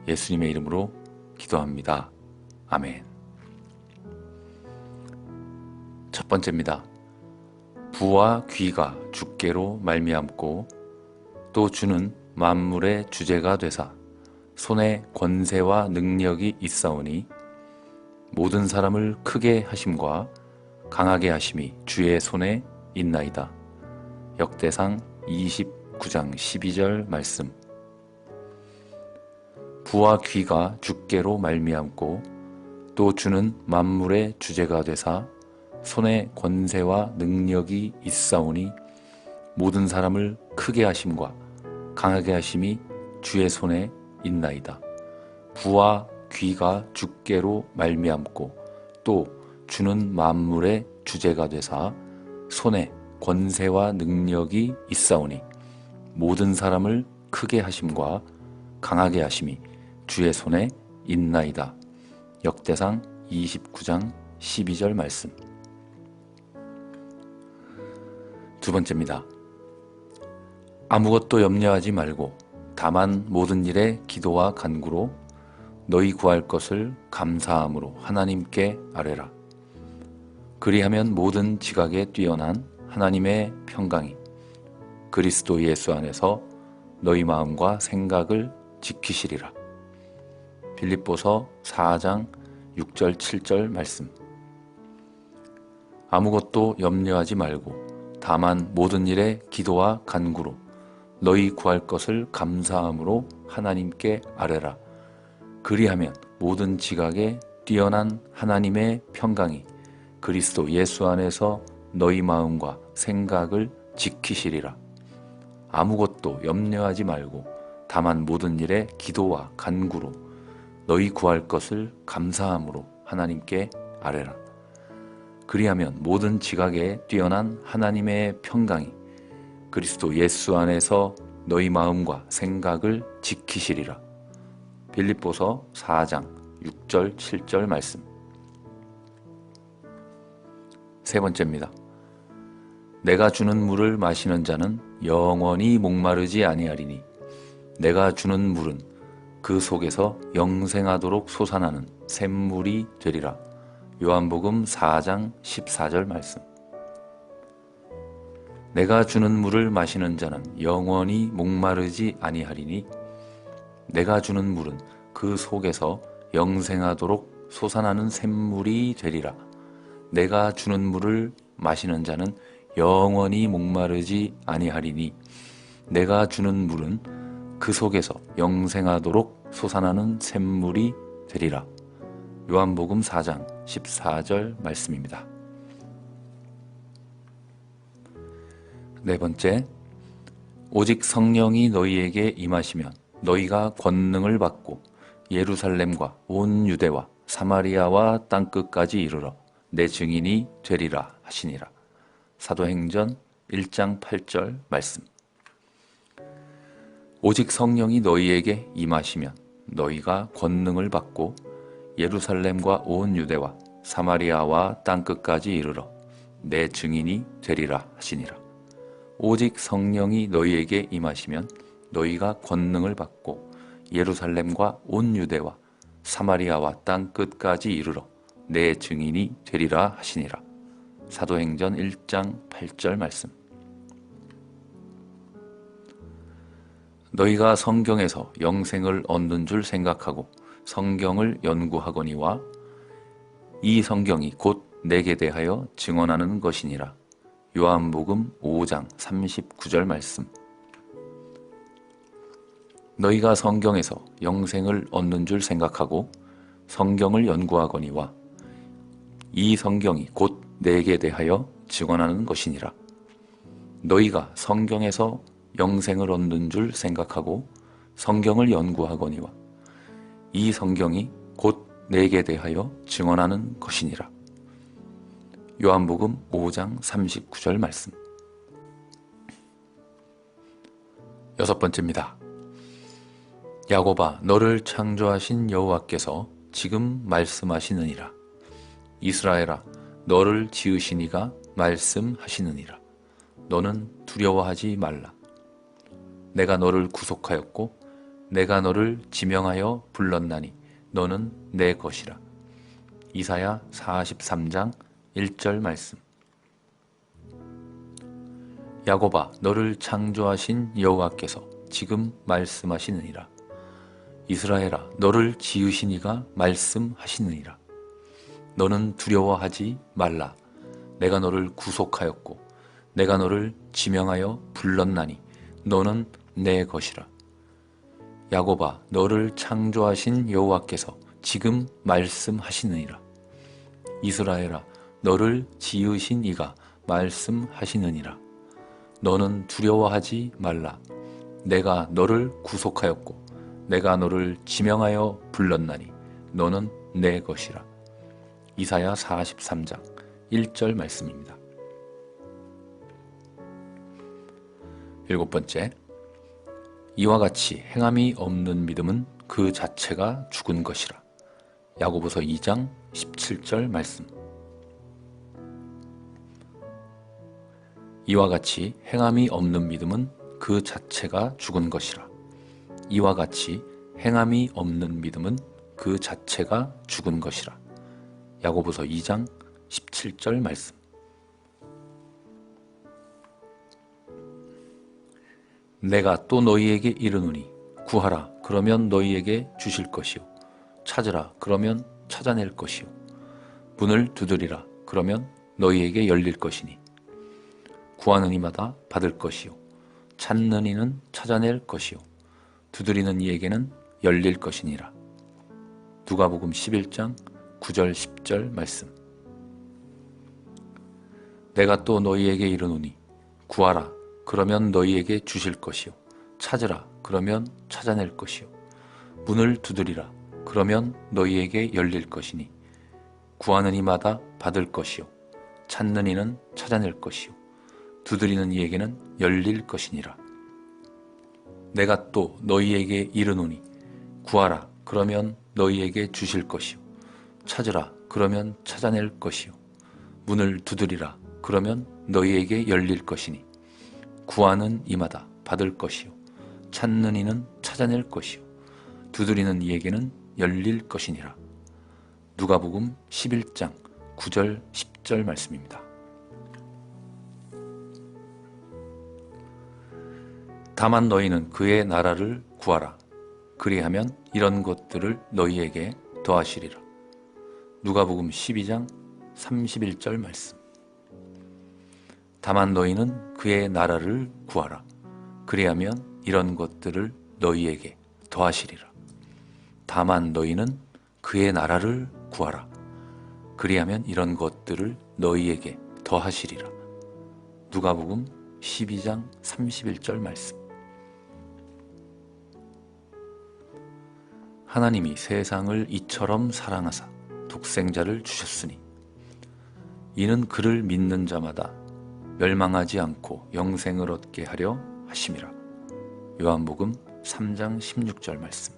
예수님의 이름으로 기도합니다. 아멘. 첫 번째입니다. 부와 귀가 주께로 말미암고 또 주는 만물의 주제가 되사 손에 권세와 능력이 있사오니 모든 사람을 크게 하심과 강하게 하심이 주의 손에 있나이다. 역대상 29장 12절 말씀. 부와 귀가 주께로 말미암고 또 주는 만물의 주제가 되사 손에 권세와 능력이 있사오니 모든 사람을 크게 하심과 강하게 하심이 주의 손에 있나이다. 부와 귀가 주께로 말미암고 또 주는 만물의 주제가 되사 손에 권세와 능력이 있사오니 모든 사람을 크게 하심과 강하게 하심이 주의 손에 있나이다. 역대상 29장 12절 말씀. 두 번째입니다. 아무것도 염려하지 말고 다만 모든 일에 기도와 간구로 너희 구할 것을 감사함으로 하나님께 아뢰라. 그리하면 모든 지각에 뛰어난 하나님의 평강이 그리스도 예수 안에서 너희 마음과 생각을 지키시리라. 빌립보서 4장 6절 7절 말씀. 아무것도 염려하지 말고 다만 모든 일에 기도와 간구로 너희 구할 것을 감사함으로 하나님께 아뢰라. 그리하면 모든 지각에 뛰어난 하나님의 평강이 그리스도 예수 안에서 너희 마음과 생각을 지키시리라. 아무것도 염려하지 말고 다만 모든 일에 기도와 간구로 너희 구할 것을 감사함으로 하나님께 아뢰라. 그리하면 모든 지각에 뛰어난 하나님의 평강이 그리스도 예수 안에서 너희 마음과 생각을 지키시리라. 빌립보서 4장 6절 7절 말씀. 세 번째입니다. 내가 주는 물을 마시는 자는 영원히 목마르지 아니하리니 내가 주는 물은 그 속에서 영생하도록 솟아나는 샘물이 되리라. 요한복음 4장 14절 말씀. 내가 주는 물을 마시는 자는 영원히 목마르지 아니하리니 내가 주는 물은 그 속에서 영생하도록 솟아나는 샘물이 되리라. 내가 주는 물을 마시는 자는 영원히 목마르지 아니하리니 내가 주는 물은 그 속에서 영생하도록 솟아나는 샘물이 되리라. 요한복음 4장 14절 말씀입니다. 네 번째, 오직 성령이 너희에게 임하시면 너희가 권능을 받고 예루살렘과 온 유대와 사마리아와 땅끝까지 이르러 내 증인이 되리라 하시니라. 사도행전 1장 8절 말씀. 오직 성령이 너희에게 임하시면 너희가 권능을 받고 예루살렘과 온 유대와 사마리아와 땅끝까지 이르러 내 증인이 되리라 하시니라. 오직 성령이 너희에게 임하시면 너희가 권능을 받고 예루살렘과 온 유대와 사마리아와 땅끝까지 이르러 내 증인이 되리라 하시니라. 사도행전 1장 8절 말씀. 너희가 성경에서 영생을 얻는 줄 생각하고 성경을 연구하거니와 이 성경이 곧 내게 대하여 증언하는 것이니라. 요한복음 5장 39절 말씀. 너희가 성경에서 영생을 얻는 줄 생각하고 성경을 연구하거니와 이 성경이 곧 내게 대하여 증언하는 것이니라. 너희가 성경에서 영생을 얻는 줄 생각하고 성경을 연구하거니와 이 성경이 곧 내게 대하여 증언하는 것이니라. 요한복음 5장 39절 말씀. 여섯 번째입니다. 야곱아, 너를 창조하신 여호와께서 지금 말씀하시느니라. 이스라엘아, 너를 지으신 이가 말씀하시느니라. 너는 두려워하지 말라. 내가 너를 구속하였고 내가 너를 지명하여 불렀나니 너는 내 것이라. 이사야 43장 1절 말씀. 야곱아, 너를 창조하신 여호와께서 지금 말씀하시느니라. 이스라엘아, 너를 지으신 이가 말씀하시느니라. 너는 두려워하지 말라. 내가 너를 구속하였고 내가 너를 지명하여 불렀나니 너는 내 것이라. 야곱아, 너를 창조하신 여호와께서 지금 말씀하시느니라. 이스라엘아, 너를 지으신 이가 말씀하시느니라. 너는 두려워하지 말라. 내가 너를 구속하였고 내가 너를 지명하여 불렀나니 너는 내 것이라. 이사야 43장 1절 말씀입니다. 7번째, 이와 같이 행함이 없는 믿음은 그 자체가 죽은 것이라. 야고보서 2장 17절 말씀. 이와 같이 행함이 없는 믿음은 그 자체가 죽은 것이라. 이와 같이 행함이 없는 믿음은 그 자체가 죽은 것이라. 야고보서 2장 17절 말씀. 내가 또 너희에게 이르노니 구하라 그러면 너희에게 주실 것이요 찾으라 그러면 찾아낼 것이요 문을 두드리라 그러면 너희에게 열릴 것이니 구하는 이마다 받을 것이요 찾는 이는 찾아낼 것이요 두드리는 이에게는 열릴 것이니라. 누가복음 11장 9절 10절 말씀. 내가 또 너희에게 이르노니 구하라 그러면 너희에게 주실 것이요 찾으라 그러면 찾아낼 것이요 문을 두드리라 그러면 너희에게 열릴 것이니 구하는 이마다 받을 것이요 찾는 이는 찾아낼 것이요 두드리는 이에게는 열릴 것이니라. 내가 또 너희에게 이르노니 구하라 그러면 너희에게 주실 것이요 찾으라 그러면 찾아낼 것이요 문을 두드리라 그러면 너희에게 열릴 것이니 구하는 이마다 받을 것이요 찾는 이는 찾아낼 것이요 두드리는 이에게는 열릴 것이니라. 누가복음 11장 9절 10절 말씀입니다. 다만 너희는 그의 나라를 구하라. 그리하면 이런 것들을 너희에게 더하시리라. 누가복음 12장 31절 말씀. 다만 너희는 그의 나라를 구하라. 그리하면 이런 것들을 너희에게 더하시리라. 다만 너희는 그의 나라를 구하라. 그리하면 이런 것들을 너희에게 더하시리라. 누가복음 12장 31절 말씀. 하나님이 세상을 이처럼 사랑하사 독생자를 주셨으니 이는 그를 믿는 자마다 멸망하지 않고 영생을 얻게 하려 하심이라. 요한복음 3장 16절 말씀.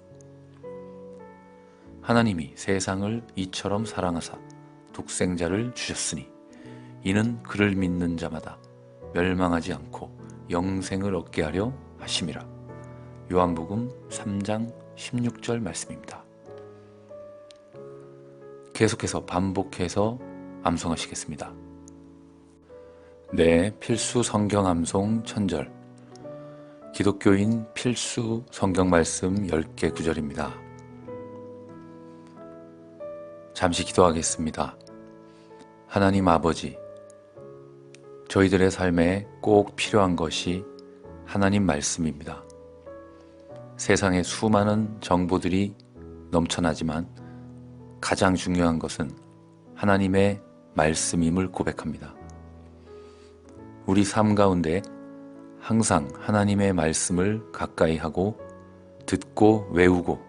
하나님이 세상을 이처럼 사랑하사 독생자를 주셨으니 이는 그를 믿는 자마다 멸망하지 않고 영생을 얻게 하려 하심이라. 요한복음 3장 16절 말씀입니다. 계속해서 반복해서 암송하시겠습니다. 네, 필수 성경 암송 천절. 기독교인 필수 성경 말씀 10개 구절입니다. 잠시 기도하겠습니다. 하나님 아버지, 저희들의 삶에 꼭 필요한 것이 하나님 말씀입니다. 세상에 수많은 정보들이 넘쳐나지만 가장 중요한 것은 하나님의 말씀임을 고백합니다. 우리 삶 가운데 항상 하나님의 말씀을 가까이 하고 듣고 외우고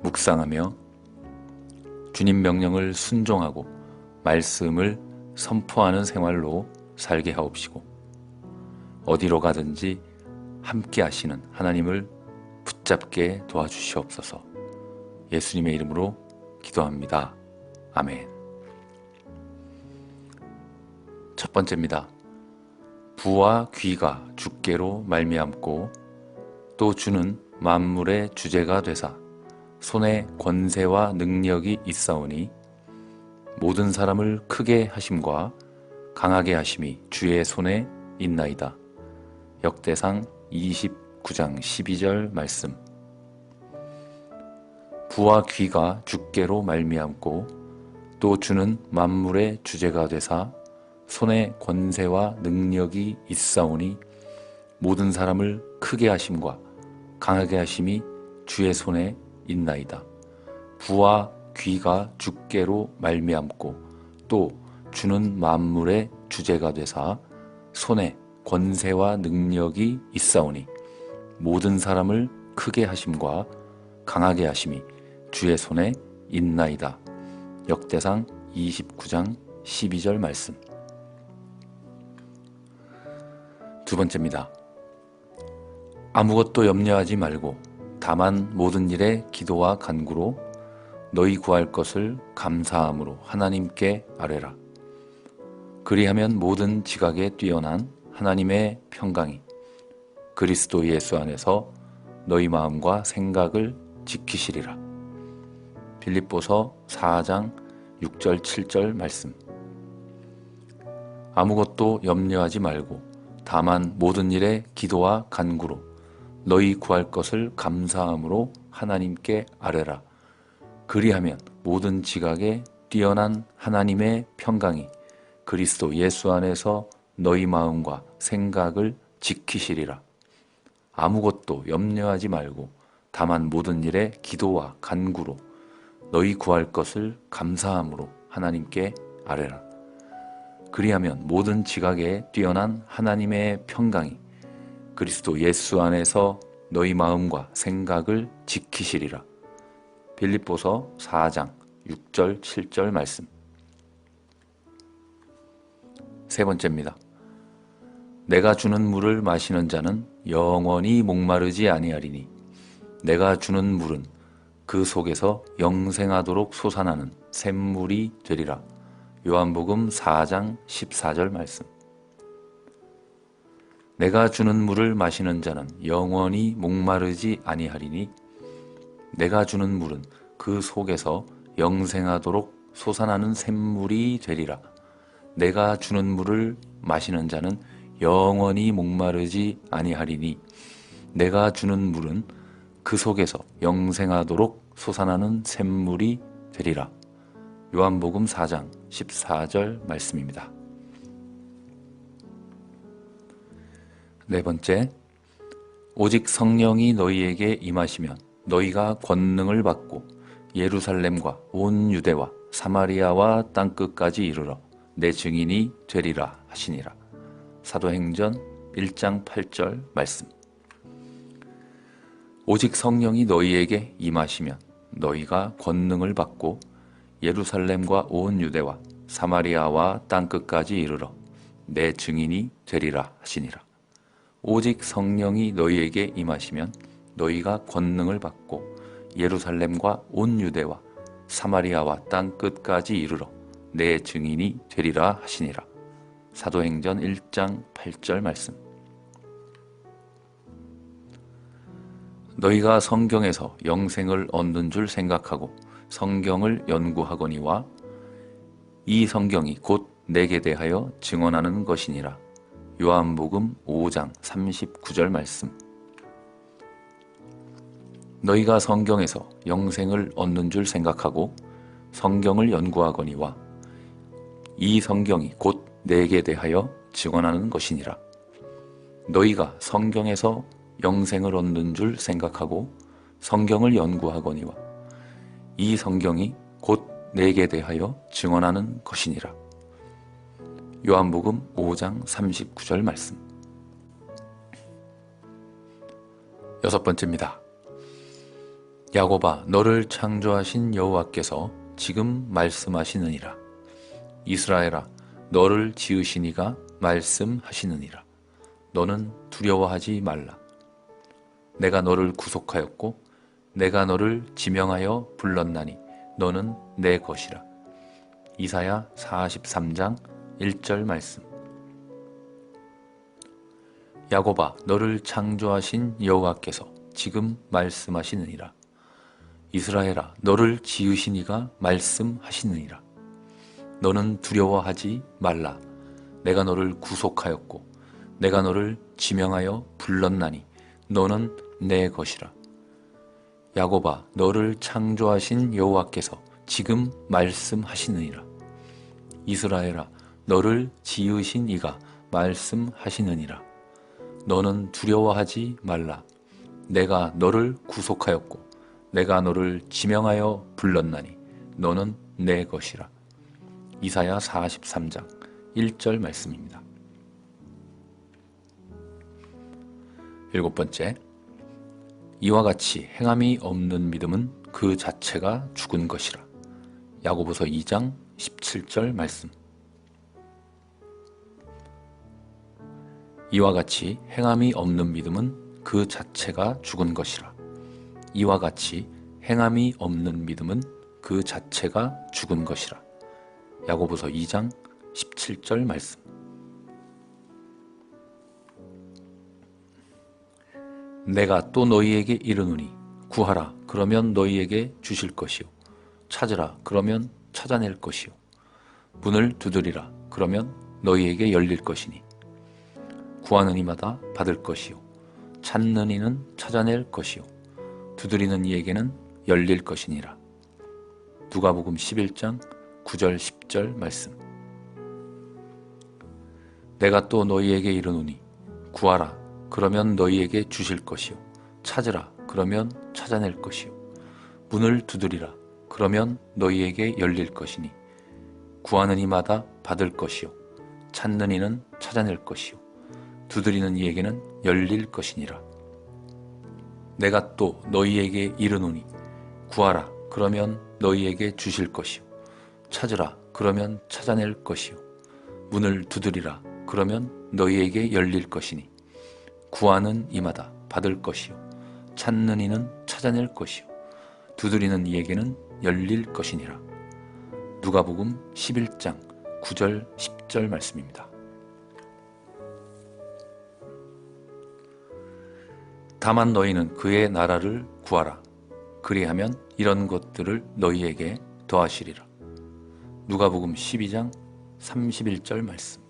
묵상하며 주님 명령을 순종하고 말씀을 선포하는 생활로 살게 하옵시고 어디로 가든지 함께 하시는 하나님을 붙잡게 도와주시옵소서. 예수님의 이름으로 기도합니다. 아멘. 첫 번째입니다. 부와 귀가 주께로 말미암고 또 주는 만물의 주제가 되사 손에 권세와 능력이 있사오니 모든 사람을 크게 하심과 강하게 하심이 주의 손에 있나이다. 역대상 29장 12절 말씀. 부와 귀가 주께로 말미암고 또 주는 만물의 주제가 되사 손에 권세와 능력이 있사오니 모든 사람을 크게 하심과 강하게 하심이 주의 손에 있나이다. 부와 귀가 주께로 말미암고 또 주는 만물의 주제가 되사 손에 권세와 능력이 있사오니 모든 사람을 크게 하심과 강하게 하심이 주의 손에 있나이다. 역대상 29장 12절 말씀. 두 번째입니다. 아무것도 염려하지 말고 다만 모든 일에 기도와 간구로 너희 구할 것을 감사함으로 하나님께 아뢰라. 그리하면 모든 지각에 뛰어난 하나님의 평강이 그리스도 예수 안에서 너희 마음과 생각을 지키시리라. 빌립보서 4장 6절 7절 말씀. 아무것도 염려하지 말고 다만 모든 일에 기도와 간구로 너희 구할 것을 감사함으로 하나님께 아뢰라. 그리하면 모든 지각에 뛰어난 하나님의 평강이 그리스도 예수 안에서 너희 마음과 생각을 지키시리라. 아무것도 염려하지 말고 다만 모든 일에 기도와 간구로 너희 구할 것을 감사함으로 하나님께 아뢰라. 그리하면 모든 지각에 뛰어난 하나님의 평강이 그리스도 예수 안에서 너희 마음과 생각을 지키시리라. 빌립보서 4장 6절 7절 말씀. 세 번째입니다. 내가 주는 물을 마시는 자는 영원히 목마르지 아니하리니 내가 주는 물은 그 속에서 영생하도록 솟아나는 샘물이 되리라. 요한복음 4장 14절 말씀. 내가 주는 물을 마시는 자는 영원히 목마르지 아니하리니 내가 주는 물은 그 속에서 영생하도록 솟아나는 샘물이 되리라. 내가 주는 물을 마시는 자는 영원히 목마르지 아니하리니 내가 주는 물은 그 속에서 영생하도록 솟아나는 샘물이 되리라. 요한복음 4장 14절 말씀입니다. 네 번째, 오직 성령이 너희에게 임하시면 너희가 권능을 받고 예루살렘과 온 유대와 사마리아와 땅끝까지 이르러 내 증인이 되리라 하시니라. 사도행전 1장 8절 말씀. 오직 성령이 너희에게 임하시면 너희가 권능을 받고 예루살렘과 온 유대와 사마리아와 땅끝까지 이르러 내 증인이 되리라 하시니라. 오직 성령이 너희에게 임하시면 너희가 권능을 받고 예루살렘과 온 유대와 사마리아와 땅끝까지 이르러 내 증인이 되리라 하시니라. 사도행전 1장 8절 말씀. 너희가 성경에서 영생을 얻는 줄 생각하고 성경을 연구하거니와 이 성경이 곧 내게 대하여 증언하는 것이니라. 요한복음 5장 39절 말씀. 너희가 성경에서 영생을 얻는 줄 생각하고 성경을 연구하거니와 이 성경이 곧 내게 대하여 증언하는 것이니라. 너희가 성경에서 영생을 얻는 줄 생각하고 성경을 연구하거니와 이 성경이 곧 내게 대하여 증언하는 것이니라. 요한복음 5장 39절 말씀. 여섯 번째입니다. 야곱아, 너를 창조하신 여호와께서 지금 말씀하시느니라. 이스라엘아, 너를 지으신 이가 말씀하시느니라. 너는 두려워하지 말라. 내가 너를 구속하였고 내가 너를 지명하여 불렀나니 너는 내 것이라. 이사야 43장 1절 말씀. 야곱아, 너를 창조하신 여호와께서 지금 말씀하시느니라. 이스라엘아, 너를 지으신 이가 말씀하시느니라. 너는 두려워하지 말라. 내가 너를 구속하였고 내가 너를 지명하여 불렀나니 너는 내 것이라. 야곱아, 너를 창조하신 여호와께서 지금 말씀하시느니라. 이스라엘아, 너를 지으신 이가 말씀하시느니라. 너는 두려워하지 말라. 내가 너를 구속하였고 내가 너를 지명하여 불렀나니 너는 내 것이라. 이사야 43장 1절 말씀입니다. 7번째, 이와 같이 행함이 없는 믿음은 그 자체가 죽은 것이라. 야고보서 2장 17절 말씀. 이와 같이 행함이 없는 믿음은 그 자체가 죽은 것이라. 이와 같이 행함이 없는 믿음은 그 자체가 죽은 것이라. 야고보서 2장 17절 말씀. 내가 또 너희에게 이르노니 구하라 그러면 너희에게 주실 것이요 찾으라 그러면 찾아낼 것이요 문을 두드리라 그러면 너희에게 열릴 것이니 구하는 이마다 받을 것이요 찾는 이는 찾아낼 것이요 두드리는 이에게는 열릴 것이니라. 누가복음 11장 9절 10절 말씀. 내가 또 너희에게 이르노니 구하라 그러면 너희에게 주실 것이요 찾으라 그러면 찾아낼 것이요 문을 두드리라 그러면 너희에게 열릴 것이니 구하는 이마다 받을 것이요 찾는 이는 찾아낼 것이요 두드리는 이에게는 열릴 것이니라. 내가 또 너희에게 이르노니 구하라 그러면 너희에게 주실 것이요 찾으라 그러면 찾아낼 것이요 문을 두드리라 그러면 너희에게 열릴 것이니 구하는 이마다 받을 것이요 찾는 이는 찾아낼 것이요 두드리는 이에게는 열릴 것이니라. 누가복음 11장 9절 10절 말씀입니다. 다만 너희는 그의 나라를 구하라. 그리하면 이런 것들을 너희에게 더하시리라. 누가복음 12장 31절 말씀.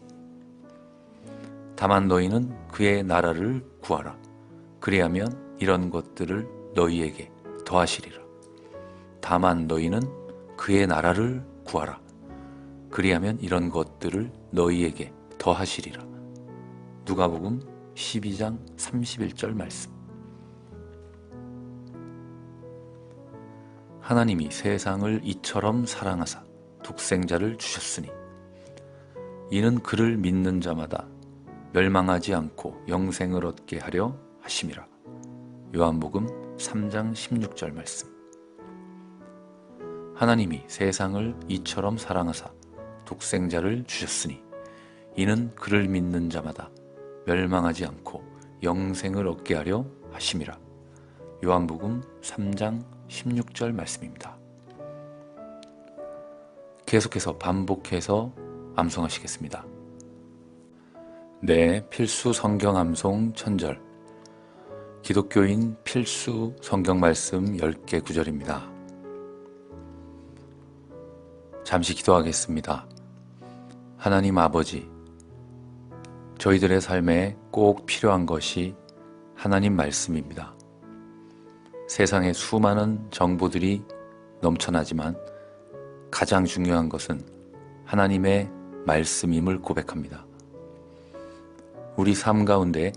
다만 너희는 그의 나라를 구하라. 그리하면 이런 것들을 너희에게 더하시리라. 다만 너희는 그의 나라를 구하라. 그리하면 이런 것들을 너희에게 더하시리라. 누가복음 12장 31절 말씀. 하나님이 세상을 이처럼 사랑하사 독생자를 주셨으니 이는 그를 믿는 자마다 멸망하지 않고 영생을 얻게 하려 하심이라. 요한복음 3장 16절 말씀. 하나님이 세상을 이처럼 사랑하사 독생자를 주셨으니 이는 그를 믿는 자마다 멸망하지 않고 영생을 얻게 하려 하심이라. 요한복음 3장 16절 말씀입니다. 계속해서 반복해서 암송하시겠습니다. 네, 필수 성경 암송 천절. 기독교인 필수 성경 말씀 10개 구절입니다. 잠시 기도하겠습니다. 하나님 아버지, 저희들의 삶에 꼭 필요한 것이 하나님 말씀입니다. 세상에 수많은 정보들이 넘쳐나지만 가장 중요한 것은 하나님의 말씀임을 고백합니다. 우리 삶 가운데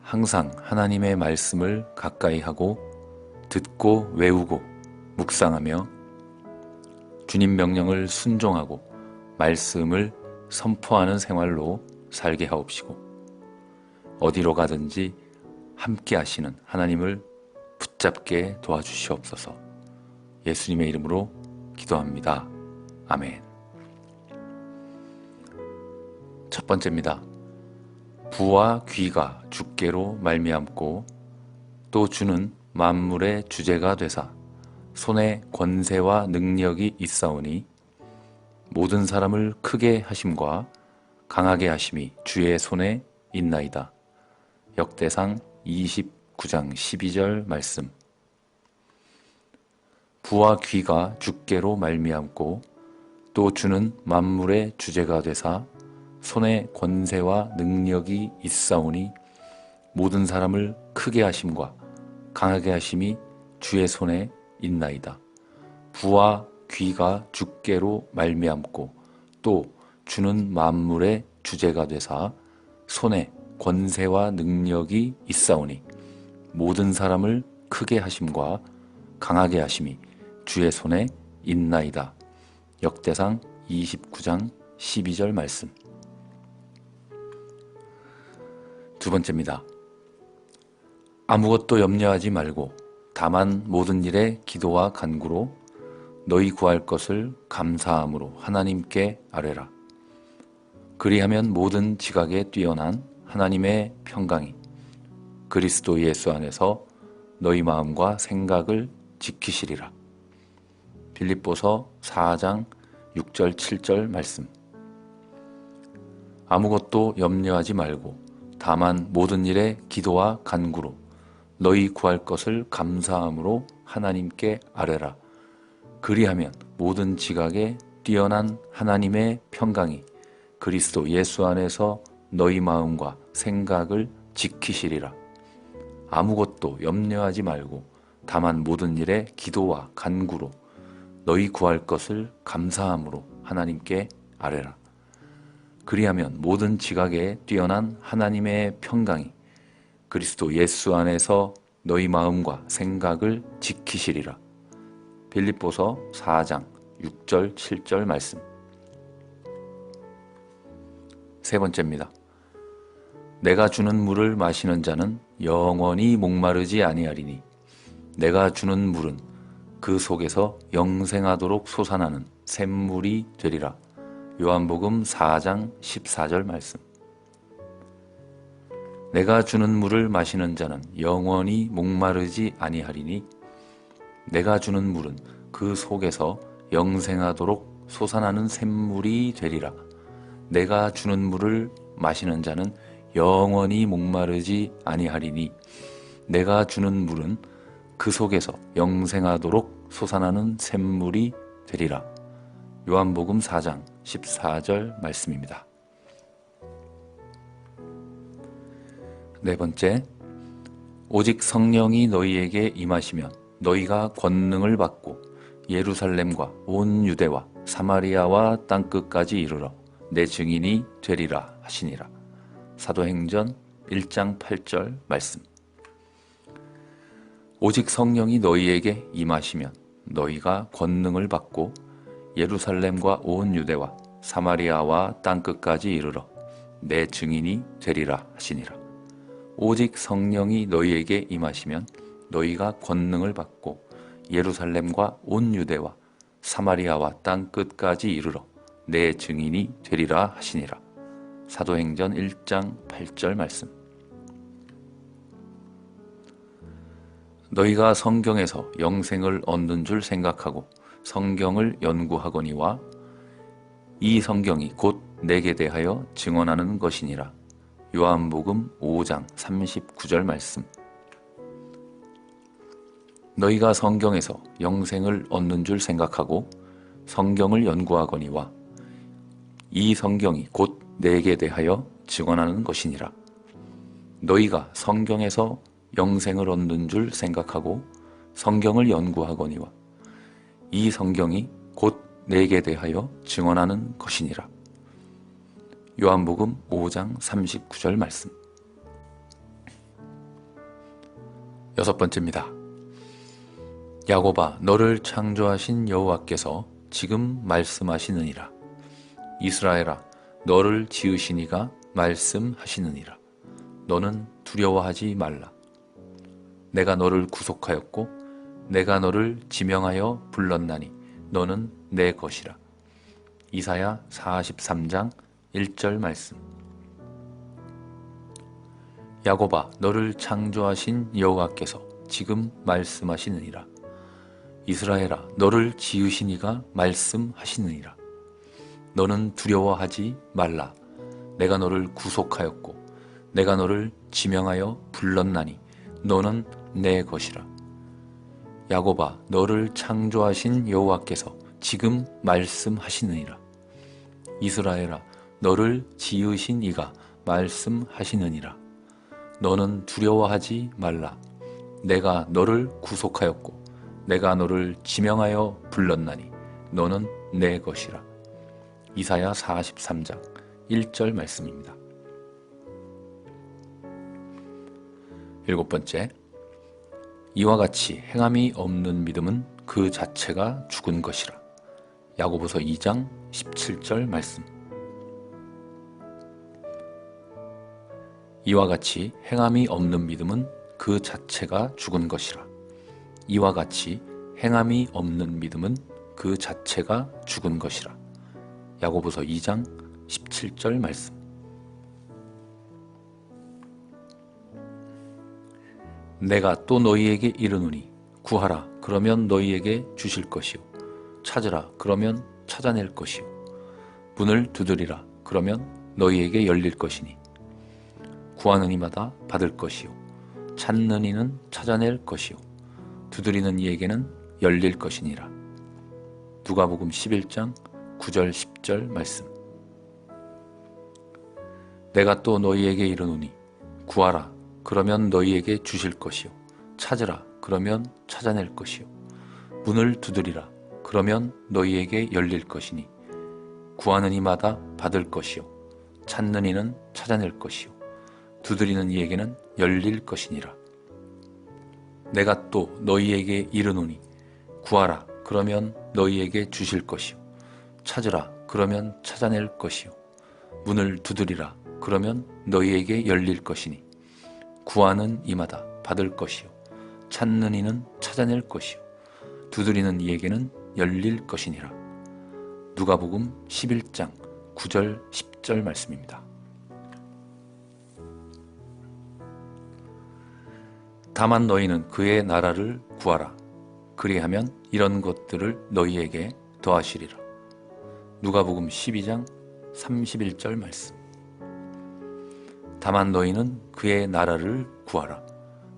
항상 하나님의 말씀을 가까이 하고 듣고 외우고 묵상하며 주님 명령을 순종하고 말씀을 선포하는 생활로 살게 하옵시고 어디로 가든지 함께 하시는 하나님을 붙잡게 도와주시옵소서. 예수님의 이름으로 기도합니다. 아멘. 첫 번째입니다. 부와 귀가 주께로 말미암고 또 주는 만물의 주제가 되사 손에 권세와 능력이 있사오니 모든 사람을 크게 하심과 강하게 하심이 주의 손에 있나이다. 역대상 29장 12절 말씀. 부와 귀가 주께로 말미암고 또 주는 만물의 주제가 되사 손에 권세와 능력이 있사오니 모든 사람을 크게 하심과 강하게 하심이 주의 손에 있나이다. 부와 귀가 주께로 말미암고 또 주는 만물의 주제가 되사 손에 권세와 능력이 있사오니 모든 사람을 크게 하심과 강하게 하심이 주의 손에 있나이다. 역대상 29장 12절 말씀. 두 번째입니다. 아무것도 염려하지 말고 다만 모든 일에 기도와 간구로 너희 구할 것을 감사함으로 하나님께 아뢰라. 그리하면 모든 지각에 뛰어난 하나님의 평강이 그리스도 예수 안에서 너희 마음과 생각을 지키시리라. 빌립보서 4장 6절 7절 말씀. 아무것도 염려하지 말고 다만 모든 일에 기도와 간구로 너희 구할 것을 감사함으로 하나님께 아뢰라. 그리하면 모든 지각에 뛰어난 하나님의 평강이 그리스도 예수 안에서 너희 마음과 생각을 지키시리라. 아무것도 염려하지 말고 다만 모든 일에 기도와 간구로 너희 구할 것을 감사함으로 하나님께 아뢰라. 그리하면 모든 지각에 뛰어난 하나님의 평강이 그리스도 예수 안에서 너희 마음과 생각을 지키시리라. 빌립보서 4장 6절 7절 말씀. 세 번째입니다. 내가 주는 물을 마시는 자는 영원히 목마르지 아니하리니 내가 주는 물은 그 속에서 영생하도록 솟아나는 샘물이 되리라. 요한복음 4장 14절 말씀. 내가 주는 물을 마시는 자는 영원히 목마르지 아니하리니 내가 주는 물은 그 속에서 영생하도록 솟아나는 샘물이 되리라. 내가 주는 물을 마시는 자는 영원히 목마르지 아니하리니 내가 주는 물은 그 속에서 영생하도록 솟아나는 샘물이 되리라. 요한복음 4장 14절 말씀입니다. 네 번째, 오직 성령이 너희에게 임하시면 너희가 권능을 받고 예루살렘과 온 유대와 사마리아와 땅끝까지 이르러 내 증인이 되리라 하시니라. 사도행전 1장 8절 말씀. 오직 성령이 너희에게 임하시면 너희가 권능을 받고 예루살렘과 온 유대와 사마리아와 땅끝까지 이르러 내 증인이 되리라 하시니라. 오직 성령이 너희에게 임하시면 너희가 권능을 받고 예루살렘과 온 유대와 사마리아와 땅끝까지 이르러 내 증인이 되리라 하시니라. 사도행전 1장 8절 말씀. 너희가 성경에서 영생을 얻는 줄 생각하고 성경을 연구하거니와 이 성경이 곧 내게 대하여 증언하는 것이니라. 요한복음 5장 39절 말씀. 너희가 성경에서 영생을 얻는 줄 생각하고 성경을 연구하거니와 이 성경이 곧 내게 대하여 증언하는 것이니라. 너희가 성경에서 영생을 얻는 줄 생각하고 성경을 연구하거니와 이 성경이 곧 내게 대하여 증언하는 것이니라. 요한복음 5장 39절 말씀. 여섯 번째입니다. 야곱아, 너를 창조하신 여호와께서 지금 말씀하시느니라. 이스라엘아, 너를 지으신 이가 말씀하시느니라. 너는 두려워하지 말라. 내가 너를 구속하였고 내가 너를 지명하여 불렀나니 너는 내 것이라. 이사야 43장 1절 말씀. 야곱아, 너를 창조하신 여호와께서 지금 말씀하시느니라. 이스라엘아, 너를 지으신 이가 말씀하시느니라. 너는 두려워하지 말라. 내가 너를 구속하였고 내가 너를 지명하여 불렀나니 너는 내 것이라. 야곱아, 너를 창조하신 여호와께서 지금 말씀하시느니라. 이스라엘아, 너를 지으신 이가 말씀하시느니라. 너는 두려워하지 말라. 내가 너를 구속하였고 내가 너를 지명하여 불렀나니 너는 내 것이라. 이사야 43장 1절 말씀입니다. 7번째, 이와 같이 행함이 없는 믿음은 그 자체가 죽은 것이라. 야고보서 2장 17절 말씀. 이와 같이 행함이 없는 믿음은 그 자체가 죽은 것이라. 이와 같이 행함이 없는 믿음은 그 자체가 죽은 것이라. 야고보서 2장 17절 말씀. 내가 또 너희에게 이르노니 구하라 그러면 너희에게 주실 것이요 찾으라 그러면 찾아낼 것이요 문을 두드리라 그러면 너희에게 열릴 것이니 구하는 이마다 받을 것이요 찾는 이는 찾아낼 것이요 두드리는 이에게는 열릴 것이니라. 누가복음 11장 9절 10절 말씀. 내가 또 너희에게 이르노니 구하라 그러면 너희에게 주실 것이요 찾으라 그러면 찾아낼 것이요 문을 두드리라 그러면 너희에게 열릴 것이니 구하는 이마다 받을 것이요 찾는 이는 찾아낼 것이요 두드리는 이에게는 열릴 것이니라. 내가 또 너희에게 이르노니 구하라 그러면 너희에게 주실 것이요 찾으라 그러면 찾아낼 것이요 문을 두드리라 그러면 너희에게 열릴 것이니 구하는 이마다 받을 것이요 찾는 이는 찾아낼 것이요 두드리는 이에게는 열릴 것이니라. 누가복음 11장 9절 10절 말씀입니다. 다만 너희는 그의 나라를 구하라. 그리하면 이런 것들을 너희에게 더하시리라. 누가복음 12장 31절 말씀. 다만 너희는 그의 나라를 구하라.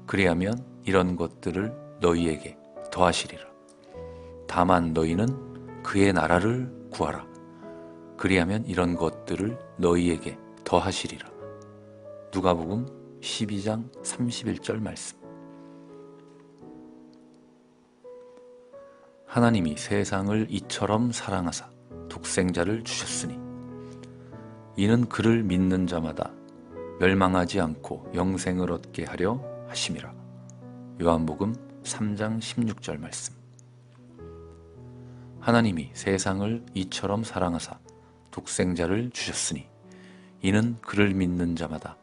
그리하면 이런 것들을 너희에게 더하시리라. 다만 너희는 그의 나라를 구하라. 그리하면 이런 것들을 너희에게 더하시리라. 누가복음 12장 31절 말씀. 하나님이 세상을 이처럼 사랑하사 독생자를 주셨으니 이는 그를 믿는 자마다 멸망하지 않고 영생을 얻게 하려 하심이라. 요한복음 3장 16절 말씀. 하나님이 세상을 이처럼 사랑하사 독생자를 주셨으니 이는 그를 믿는 자마다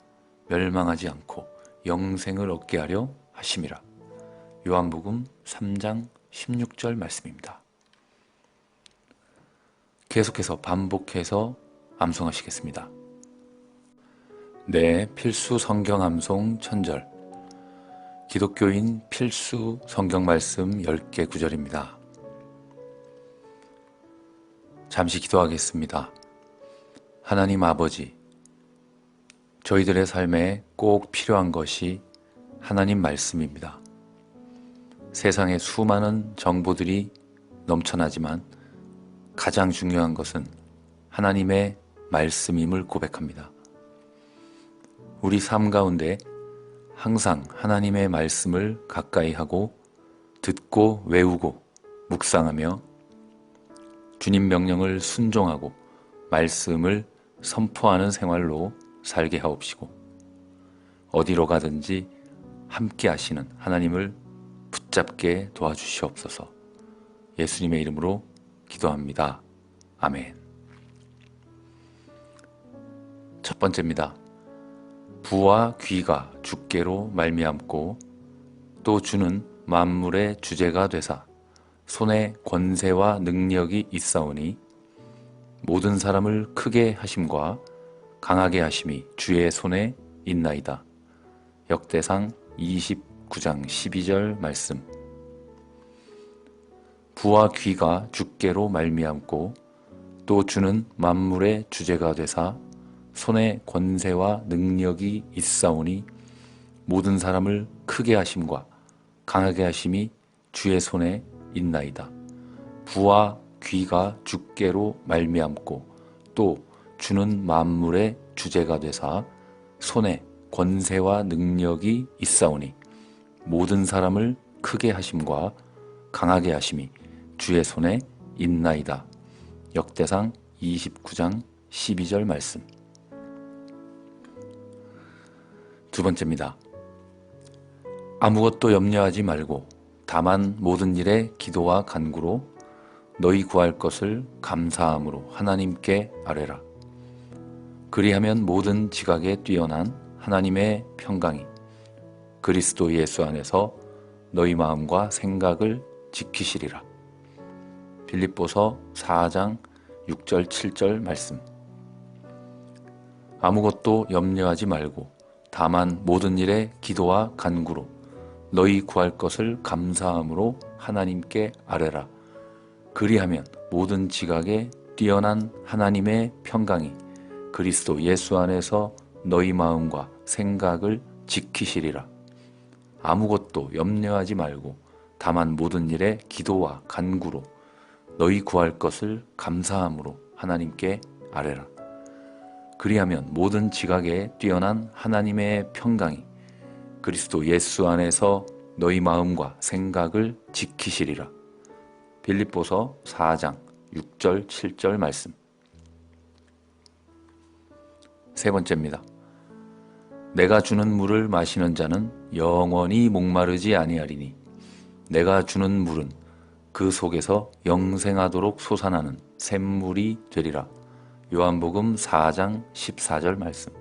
멸망하지 않고 영생을 얻게 하려 하심이라. 요한복음 3장 16절 말씀입니다. 계속해서 반복해서 암송하시겠습니다. 네, 필수 성경 암송 천절. 기독교인 필수 성경 말씀 10개 구절입니다. 잠시 기도하겠습니다. 하나님 아버지, 저희들의 삶에 꼭 필요한 것이 하나님 말씀입니다. 세상에 수많은 정보들이 넘쳐나지만 가장 중요한 것은 하나님의 말씀임을 고백합니다. 우리 삶 가운데 항상 하나님의 말씀을 가까이 하고 듣고 외우고 묵상하며 주님 명령을 순종하고 말씀을 선포하는 생활로 살게 하옵시고 어디로 가든지 함께 하시는 하나님을 붙잡게 도와주시옵소서. 예수님의 이름으로 기도합니다. 아멘. 첫 번째입니다. 부와 귀가 주께로 말미암고 또 주는 만물의 주제가 되사 손에 권세와 능력이 있사오니 모든 사람을 크게 하심과 강하게 하심이 주의 손에 있나이다. 역대상 29장 12절 말씀. 부와 귀가 주께로 말미암고 또 주는 만물의 주제가 되사 손에 권세와 능력이 있사오니 모든 사람을 크게 하심과 강하게 하심이 주의 손에 있나이다. 부와 귀가 주께로 말미암고 또 주는 만물의 주제가 되사 손에 권세와 능력이 있사오니 모든 사람을 크게 하심과 강하게 하심이 주의 손에 있나이다. 역대상 29장 12절 말씀. 두 번째입니다. 아무것도 염려하지 말고 다만 모든 일에 기도와 간구로 너희 구할 것을 감사함으로 하나님께 아뢰라. 그리하면 모든 지각에 뛰어난 하나님의 평강이 그리스도 예수 안에서 너희 마음과 생각을 지키시리라. 빌립보서 4장 6절 7절 말씀. 아무것도 염려하지 말고 다만 모든 일에 기도와 간구로 너희 구할 것을 감사함으로 하나님께 아뢰라. 그리하면 모든 지각에 뛰어난 하나님의 평강이 그리스도 예수 안에서 너희 마음과 생각을 지키시리라. 아무것도 염려하지 말고 다만 모든 일에 기도와 간구로 너희 구할 것을 감사함으로 하나님께 아뢰라. 그리하면 모든 지각에 뛰어난 하나님의 평강이 그리스도 예수 안에서 너희 마음과 생각을 지키시리라. 빌립보서 4장 6절 7절 말씀. 세 번째입니다. 내가 주는 물을 마시는 자는 영원히 목마르지 아니하리니 내가 주는 물은 그 속에서 영생하도록 솟아나는 샘물이 되리라. 요한복음 4장 14절 말씀.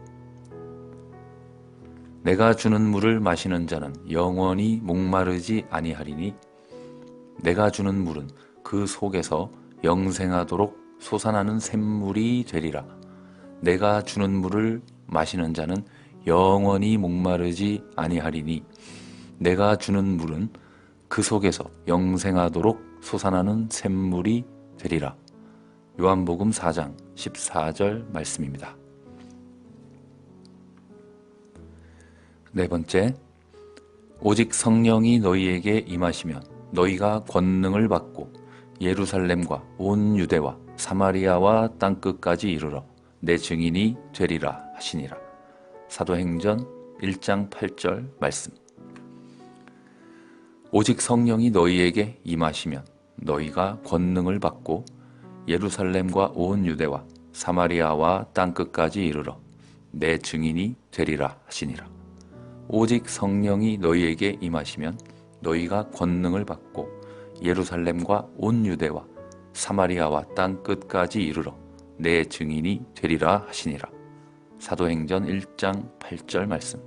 내가 주는 물을 마시는 자는 영원히 목마르지 아니하리니 내가 주는 물은 그 속에서 영생하도록 솟아나는 샘물이 되리라. 내가 주는 물을 마시는 자는 영원히 목마르지 아니하리니 내가 주는 물은 그 속에서 영생하도록 솟아나는 샘물이 되리라. 요한복음 4장 14절 말씀입니다. 네 번째, 오직 성령이 너희에게 임하시면 너희가 권능을 받고 예루살렘과 온 유대와 사마리아와 땅끝까지 이르러 내 증인이 되리라 하시니라. 사도행전 1장 8절 말씀. 오직 성령이 너희에게 임하시면 너희가 권능을 받고 예루살렘과 온 유대와 사마리아와 땅끝까지 이르러 내 증인이 되리라 하시니라. 오직 성령이 너희에게 임하시면 너희가 권능을 받고 예루살렘과 온 유대와 사마리아와 땅끝까지 이르러 내 증인이 되리라 하시니라. 사도행전 1장 8절 말씀.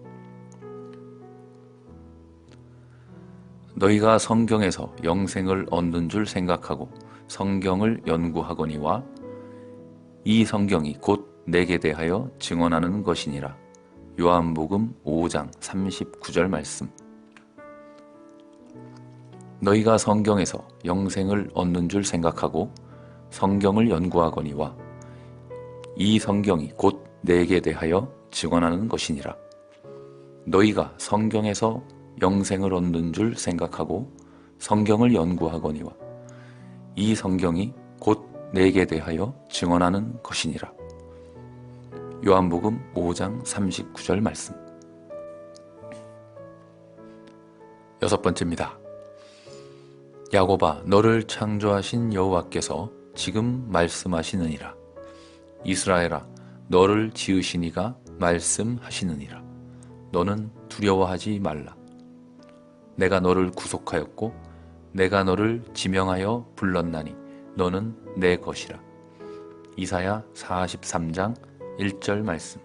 너희가 성경에서 영생을 얻는 줄 생각하고 성경을 연구하거니와 이 성경이 곧 내게 대하여 증언하는 것이니라. 요한복음 5장 39절 말씀. 너희가 성경에서 영생을 얻는 줄 생각하고 성경을 연구하거니와 이 성경이 곧 내게 대하여 증언하는 것이니라. 너희가 성경에서 영생을 얻는 줄 생각하고 성경을 연구하거니와 이 성경이 곧 내게 대하여 증언하는 것이니라. 요한복음 5장 39절 말씀. 여섯 번째입니다. 야곱아, 너를 창조하신 여호와께서 지금 말씀하시느니라. 이스라엘아, 너를 지으신 이가 말씀하시느니라. 너는 두려워하지 말라. 내가 너를 구속하였고 내가 너를 지명하여 불렀나니 너는 내 것이라. 이사야 43장 1절 말씀.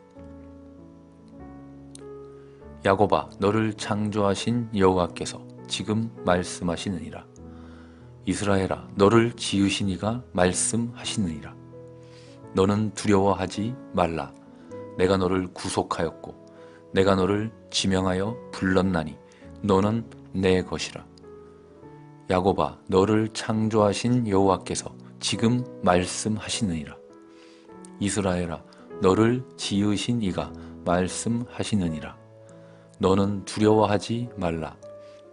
야곱아, 너를 창조하신 여호와께서 지금 말씀하시느니라. 이스라엘아, 너를 지으신 이가 말씀하시느니라. 너는 두려워하지 말라. 내가 너를 구속하였고 내가 너를 지명하여 불렀나니 너는 내 것이라. 야곱아, 너를 창조하신 여호와께서 지금 말씀하시느니라. 이스라엘아, 너를 지으신 이가 말씀하시느니라. 너는 두려워하지 말라.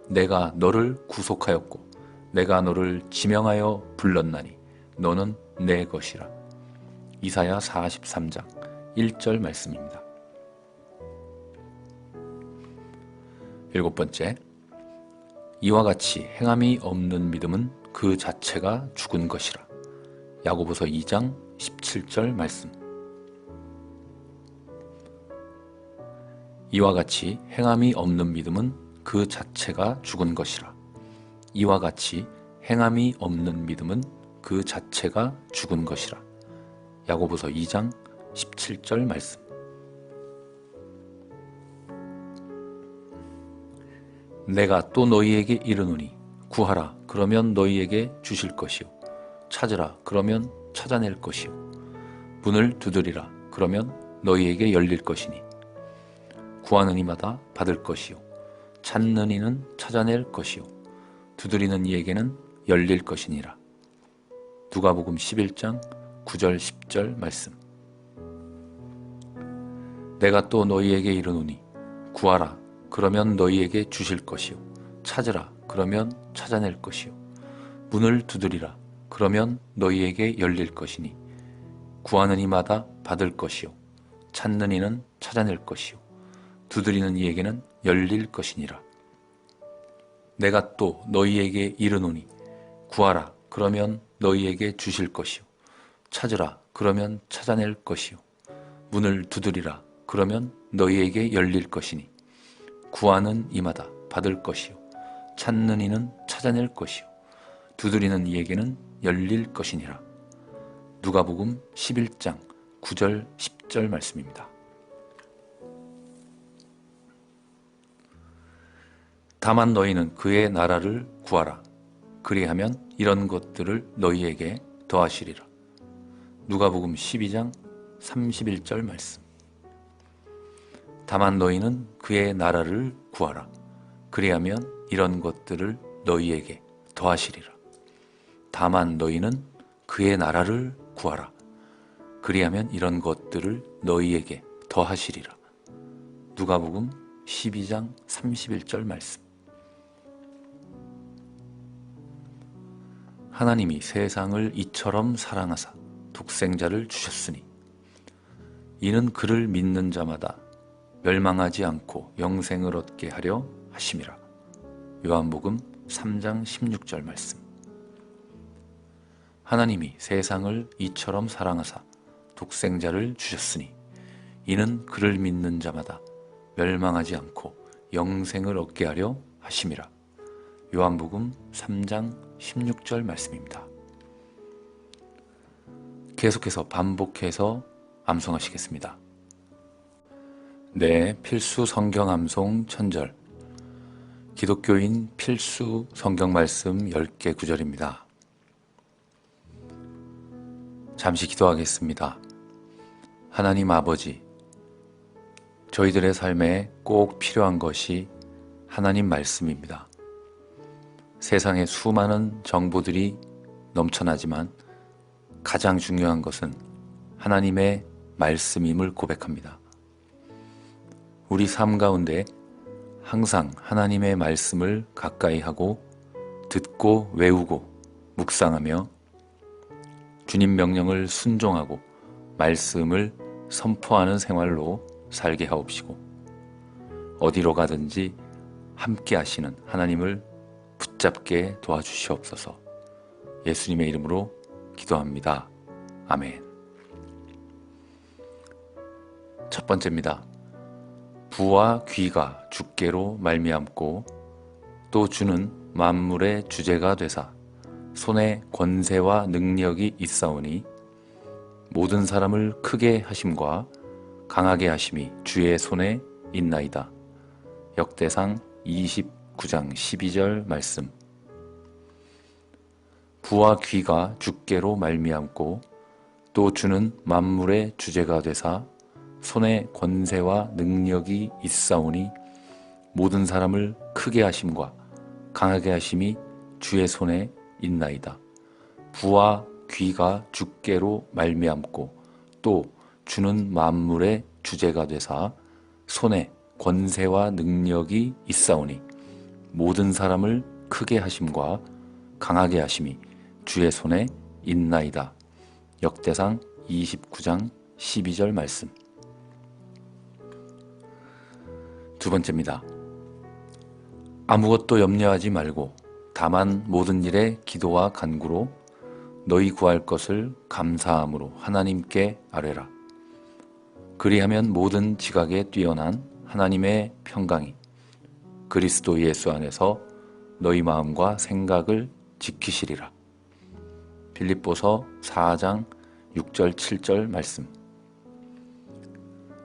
내가 너를 구속하였고 내가 너를 지명하여 불렀나니 너는 내 것이라. 이사야 43장 1절 말씀입니다. 7번째, 이와 같이 행함이 없는 믿음은 그 자체가 죽은 것이라. 야고보서 2장 17절 말씀. 이와 같이 행함이 없는 믿음은 그 자체가 죽은 것이라. 이와 같이 행함이 없는 믿음은 그 자체가 죽은 것이라. 야고보서 2장 17절 말씀. 내가 또 너희에게 이르노니 구하라 그러면 너희에게 주실 것이요 찾으라 그러면 찾아낼 것이요 문을 두드리라 그러면 너희에게 열릴 것이니 구하는 이마다 받을 것이요 찾는 이는 찾아낼 것이요 두드리는 이에게는 열릴 것이니라. 누가복음 11장 9절 10절 말씀. 내가 또 너희에게 이르노니 구하라 그러면 너희에게 주실 것이요 찾으라 그러면 찾아낼 것이요 문을 두드리라 그러면 너희에게 열릴 것이니 구하는 이마다 받을 것이요 찾는 이는 찾아낼 것이요 두드리는 이에게는 열릴 것이니라. 내가 또 너희에게 이르노니 구하라 그러면 너희에게 주실 것이요 찾으라 그러면 찾아낼 것이요 문을 두드리라 그러면 너희에게 열릴 것이니 구하는 이마다 받을 것이요 찾는 이는 찾아낼 것이요 두드리는 이에게는 열릴 것이니라. 누가복음 11장 9절 10절 말씀입니다. 다만 너희는 그의 나라를 구하라. 그리하면 이런 것들을 너희에게 더하시리라. 누가복음 12장 31절 말씀. 다만 너희는 그의 나라를 구하라. 그리하면 이런 것들을 너희에게 더하시리라. 다만 너희는 그의 나라를 구하라. 그리하면 이런 것들을 너희에게 더하시리라. 누가복음 12장 31절 말씀. 하나님이 세상을 이처럼 사랑하사 독생자를 주셨으니 이는 그를 믿는 자마다 멸망하지 않고 영생을 얻게 하려 하심이라. 요한복음 3장 16절 말씀. 하나님이 세상을 이처럼 사랑하사 독생자를 주셨으니 이는 그를 믿는 자마다 멸망하지 않고 영생을 얻게 하려 하심이라. 요한복음 3장 16절 말씀입니다. 계속해서 반복해서 암송하시겠습니다. 네, 필수 성경 암송 천절. 기독교인 필수 성경 말씀 10개 구절입니다. 잠시 기도하겠습니다. 하나님 아버지, 저희들의 삶에 꼭 필요한 것이 하나님 말씀입니다. 세상에 수많은 정보들이 넘쳐나지만 가장 중요한 것은 하나님의 말씀임을 고백합니다. 우리 삶 가운데 항상 하나님의 말씀을 가까이 하고 듣고 외우고 묵상하며 주님 명령을 순종하고 말씀을 선포하는 생활로 살게 하옵시고 어디로 가든지 함께 하시는 하나님을 붙잡게 도와주시옵소서. 예수님의 이름으로 기도합니다. 아멘. 첫 번째입니다. 부와 귀가 주께로 말미암고 또 주는 만물의 주제가 되사 손에 권세와 능력이 있사오니 모든 사람을 크게 하심과 강하게 하심이 주의 손에 있나이다. 역대상 29장 12절 말씀. 부와 귀가 주께로 말미암고 또 주는 만물의 주제가 되사 손에 권세와 능력이 있사오니 모든 사람을 크게 하심과 강하게 하심이 주의 손에 있나이다. 부와 귀가 주께로 말미암고 또 주는 만물의 주제가 되사 손에 권세와 능력이 있사오니 모든 사람을 크게 하심과 강하게 하심이 주의 손에 있나이다. 역대상 29장 12절 말씀. 두 번째입니다. 아무것도 염려하지 말고 다만 모든 일에 기도와 간구로 너희 구할 것을 감사함으로 하나님께 아뢰라. 그리하면 모든 지각에 뛰어난 하나님의 평강이 그리스도 예수 안에서 너희 마음과 생각을 지키시리라. 빌립보서 4장 6절 7절 말씀.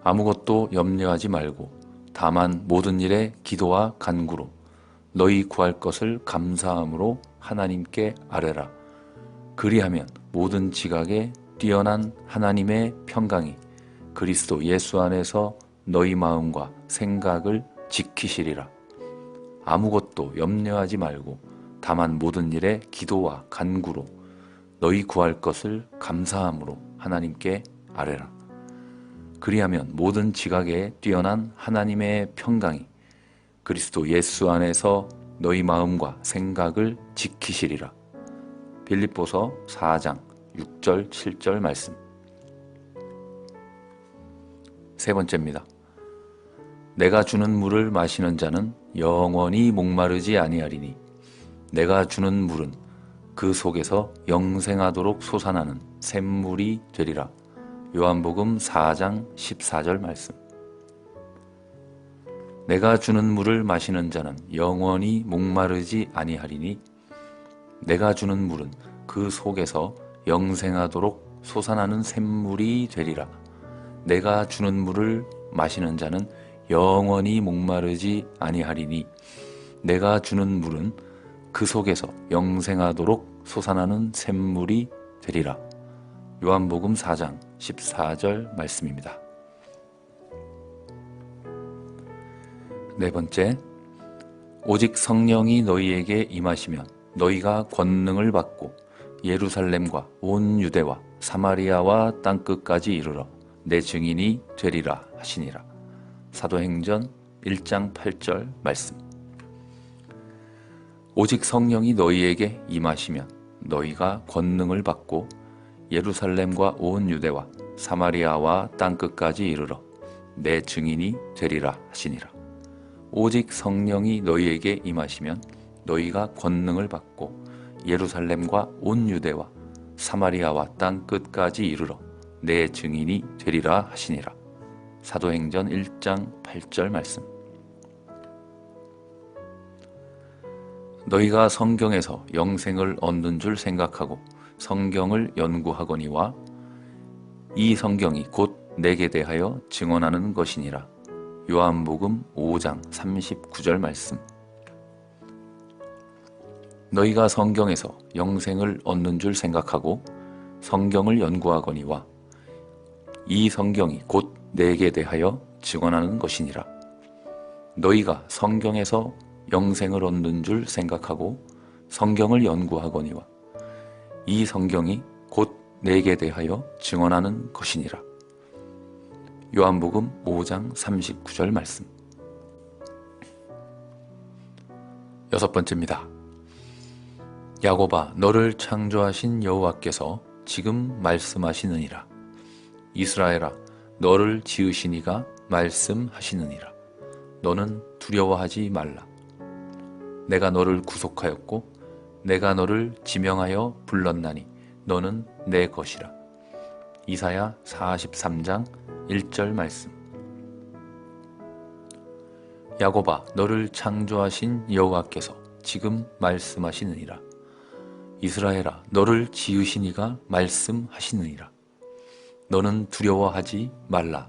아무것도 염려하지 말고 다만 모든 일에 기도와 간구로 너희 구할 것을 감사함으로 하나님께 아뢰라. 그리하면 모든 지각에 뛰어난 하나님의 평강이 그리스도 예수 안에서 너희 마음과 생각을 지키시리라. 아무것도 염려하지 말고 다만 모든 일에 기도와 간구로 너희 구할 것을 감사함으로 하나님께 아뢰라. 그리하면 모든 지각에 뛰어난 하나님의 평강이 그리스도 예수 안에서 너희 마음과 생각을 지키시리라. 빌립보서 4장 6절 7절 말씀. 세 번째입니다. 내가 주는 물을 마시는 자는 영원히 목마르지 아니하리니 내가 주는 물은 그 속에서 영생하도록 솟아나는 샘물이 되리라. 요한복음 4장 14절 말씀. 내가 주는 물을 마시는 자는 영원히 목마르지 아니하리니 내가 주는 물은 그 속에서 영생하도록 솟아나는 샘물이 되리라. 내가 주는 물을 마시는 자는 영원히 목마르지 아니하리니 내가 주는 물은 그 속에서 영생하도록 솟아나는 샘물이 되리라. 요한복음 4장 14절 말씀입니다. 네 번째, 오직 성령이 너희에게 임하시면 너희가 권능을 받고 예루살렘과 온 유대와 사마리아와 땅끝까지 이르러 내 증인이 되리라 하시니라. 사도행전 1장 8절 말씀. 오직 성령이 너희에게 임하시면 너희가 권능을 받고 예루살렘과 온 유대와 사마리아와 땅끝까지 이르러 내 증인이 되리라 하시니라. 오직 성령이 너희에게 임하시면 너희가 권능을 받고 예루살렘과 온 유대와 사마리아와 땅끝까지 이르러 내 증인이 되리라 하시니라. 사도행전 1장 8절 말씀. 너희가 성경에서 영생을 얻는 줄 생각하고 성경을 연구하거니와 이 성경이 곧 내게 대하여 증언하는 것이니라. 요한복음 5장 39절 말씀. 너희가 성경에서 영생을 얻는 줄 생각하고 성경을 연구하거니와 이 성경이 곧 내게 대하여 증언하는 것이니라. 너희가 성경에서 영생을 얻는 줄 생각하고 성경을 연구하거니와 이 성경이 곧 내게 대하여 증언하는 것이니라. 요한복음 5장 39절 말씀. 여섯 번째입니다. 야곱아, 너를 창조하신 여호와께서 지금 말씀하시느니라. 이스라엘아, 너를 지으신 이가 말씀하시느니라. 너는 두려워하지 말라. 내가 너를 구속하였고 내가 너를 지명하여 불렀나니 너는 내 것이라. 이사야 43장 1절 말씀. 야곱아, 너를 창조하신 여호와께서 지금 말씀하시느니라. 이스라엘아, 너를 지으신 이가 말씀하시느니라. 너는 두려워하지 말라.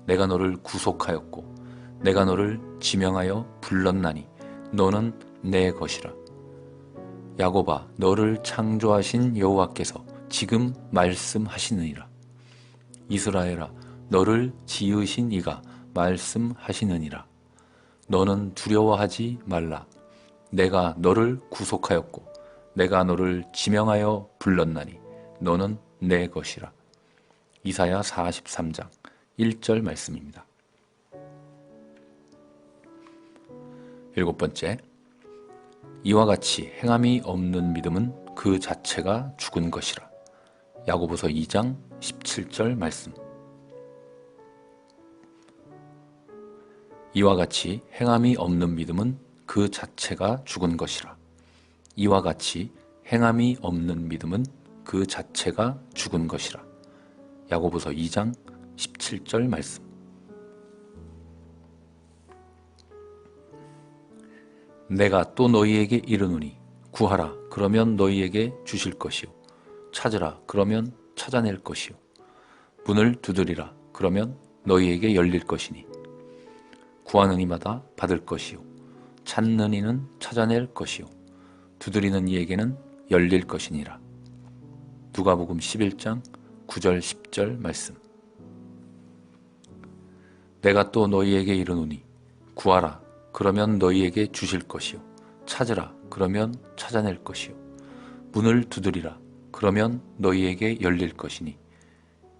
내가 너를 구속하였고 내가 너를 지명하여 불렀나니 너는 내 것이라. 야곱아, 너를 창조하신 여호와께서 지금 말씀하시느니라. 이스라엘아, 너를 지으신 이가 말씀하시느니라. 너는 두려워하지 말라. 내가 너를 구속하였고 내가 너를 지명하여 불렀나니 너는 내 것이라. 이사야 43장 1절 말씀입니다. 일곱 번째, 이와 같이 행함이 없는 믿음은 그 자체가 죽은 것이라. 야고보서 2장 17절 말씀. 이와 같이 행함이 없는 믿음은 그 자체가 죽은 것이라. 이와 같이 행함이 없는 믿음은 그 자체가 죽은 것이라. 야고보서 2장 17절 말씀. 내가 또 너희에게 이르노니 구하라 그러면 너희에게 주실 것이요 찾으라 그러면 찾아낼 것이요 문을 두드리라 그러면 너희에게 열릴 것이니 구하는 이마다 받을 것이요 찾는 이는 찾아낼 것이요 두드리는 이에게는 열릴 것이니라. 누가복음 11장 9절 10절 말씀. 내가 또 너희에게 이르노니 구하라 그러면 너희에게 주실 것이요 찾으라 그러면 찾아낼 것이요 문을 두드리라 그러면 너희에게 열릴 것이니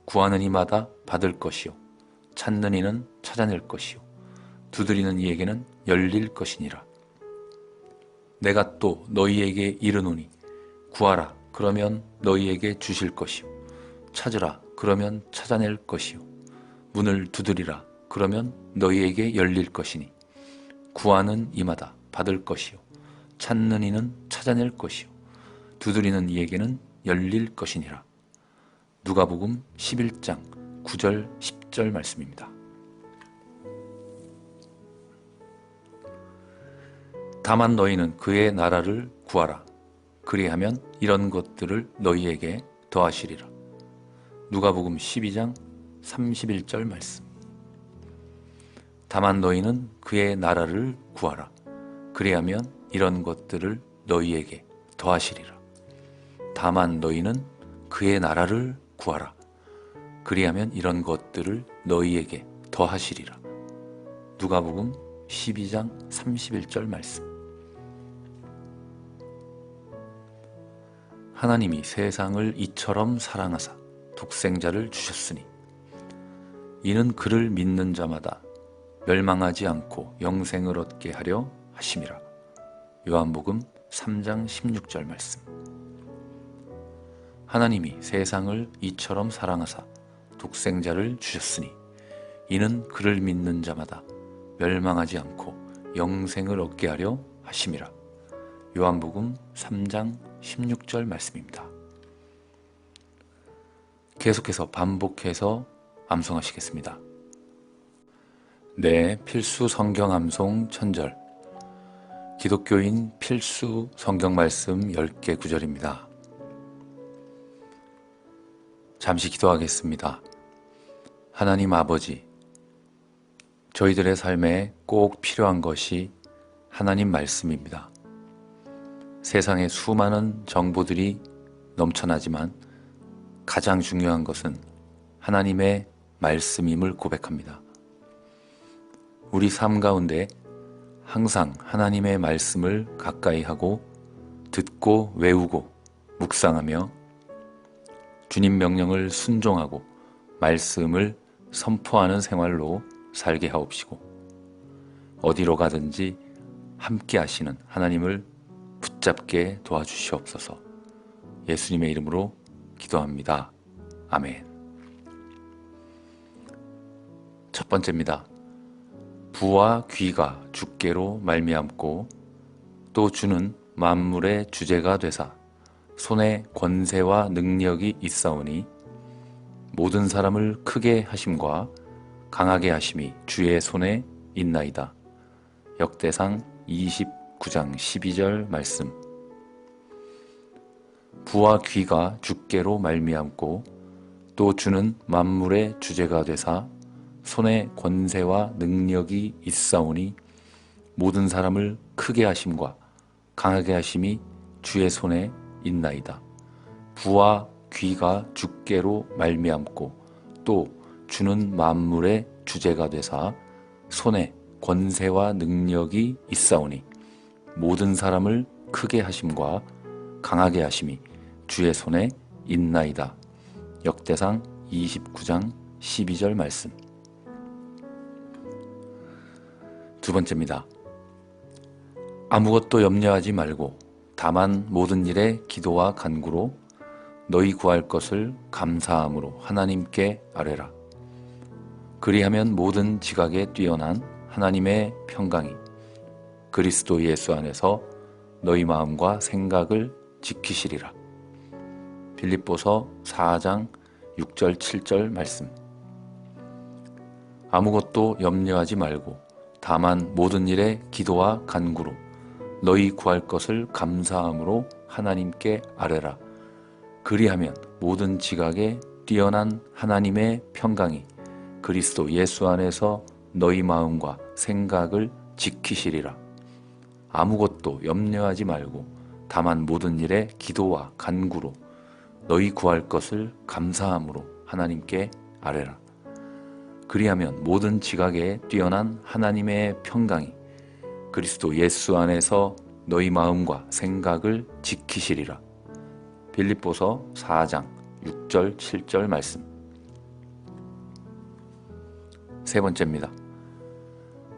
구하는 이마다 받을 것이요 찾는 이는 찾아낼 것이요 두드리는 이에게는 열릴 것이니라. 내가 또 너희에게 이르노니 구하라 그러면 너희에게 주실 것이요 찾으라 그러면 찾아낼 것이요 문을 두드리라 그러면 너희에게 열릴 것이니 구하는 이마다 받을 것이요 찾는 이는 찾아낼 것이요 두드리는 이에게는 열릴 것이니라. 누가복음 11장 9절 10절 말씀입니다. 다만 너희는 그의 나라를 구하라. 그리하면 이런 것들을 너희에게 더하시리라. 누가복음 12장 31절 말씀. 다만 너희는 그의 나라를 구하라. 그리하면 이런 것들을 너희에게 더하시리라. 다만 너희는 그의 나라를 구하라. 그리하면 이런 것들을 너희에게 더하시리라. 누가복음 12장 31절 말씀. 하나님이 세상을 이처럼 사랑하사 독생자를 주셨으니 이는 그를 믿는 자마다 멸망하지 않고 영생을 얻게 하려 하심이라. 요한복음 3장 16절 말씀. 하나님이 세상을 이처럼 사랑하사 독생자를 주셨으니 이는 그를 믿는 자마다 멸망하지 않고 영생을 얻게 하려 하심이라. 요한복음 3장 16절 말씀입니다. 계속해서 반복해서 암송하시겠습니다. 네, 필수 성경 암송 천절. 기독교인 필수 성경 말씀 10개 구절입니다. 잠시 기도하겠습니다. 하나님 아버지, 저희들의 삶에 꼭 필요한 것이 하나님 말씀입니다. 세상에 수많은 정보들이 넘쳐나지만 가장 중요한 것은 하나님의 말씀임을 고백합니다. 우리 삶 가운데 항상 하나님의 말씀을 가까이 하고 듣고 외우고 묵상하며 주님 명령을 순종하고 말씀을 선포하는 생활로 살게 하옵시고 어디로 가든지 함께 하시는 하나님을 붙잡게 도와주시옵소서. 예수님의 이름으로 기도합니다. 아멘. 첫 번째입니다. 부와 귀가 주께로 말미암고 또 주는 만물의 주제가 되사 손에 권세와 능력이 있사오니 모든 사람을 크게 하심과 강하게 하심이 주의 손에 있나이다. 역대상 29장 12절 말씀. 부와 귀가 주께로 말미암고 또 주는 만물의 주제가 되사 손에 권세와 능력이 있사오니 모든 사람을 크게 하심과 강하게 하심이 주의 손에 있나이다. 부와 귀가 주께로 말미암고 또 주는 만물의 주제가 되사 손에 권세와 능력이 있사오니 모든 사람을 크게 하심과 강하게 하심이 주의 손에 있나이다. 역대상 29장 12절 말씀. 두 번째입니다. 아무것도 염려하지 말고 다만 모든 일에 기도와 간구로 너희 구할 것을 감사함으로 하나님께 아뢰라. 그리하면 모든 지각에 뛰어난 하나님의 평강이 그리스도 예수 안에서 너희 마음과 생각을 지키시리라. 빌립보서 4장 6절 7절 말씀. 아무것도 염려하지 말고 다만 모든 일에 기도와 간구로 너희 구할 것을 감사함으로 하나님께 아뢰라. 그리하면 모든 지각에 뛰어난 하나님의 평강이 그리스도 예수 안에서 너희 마음과 생각을 지키시리라. 아무것도 염려하지 말고 다만 모든 일에 기도와 간구로 너희 구할 것을 감사함으로 하나님께 아뢰라. 그리하면 모든 지각에 뛰어난 하나님의 평강이 그리스도 예수 안에서 너희 마음과 생각을 지키시리라. 빌립보서 4장 6절 7절 말씀. 세 번째입니다.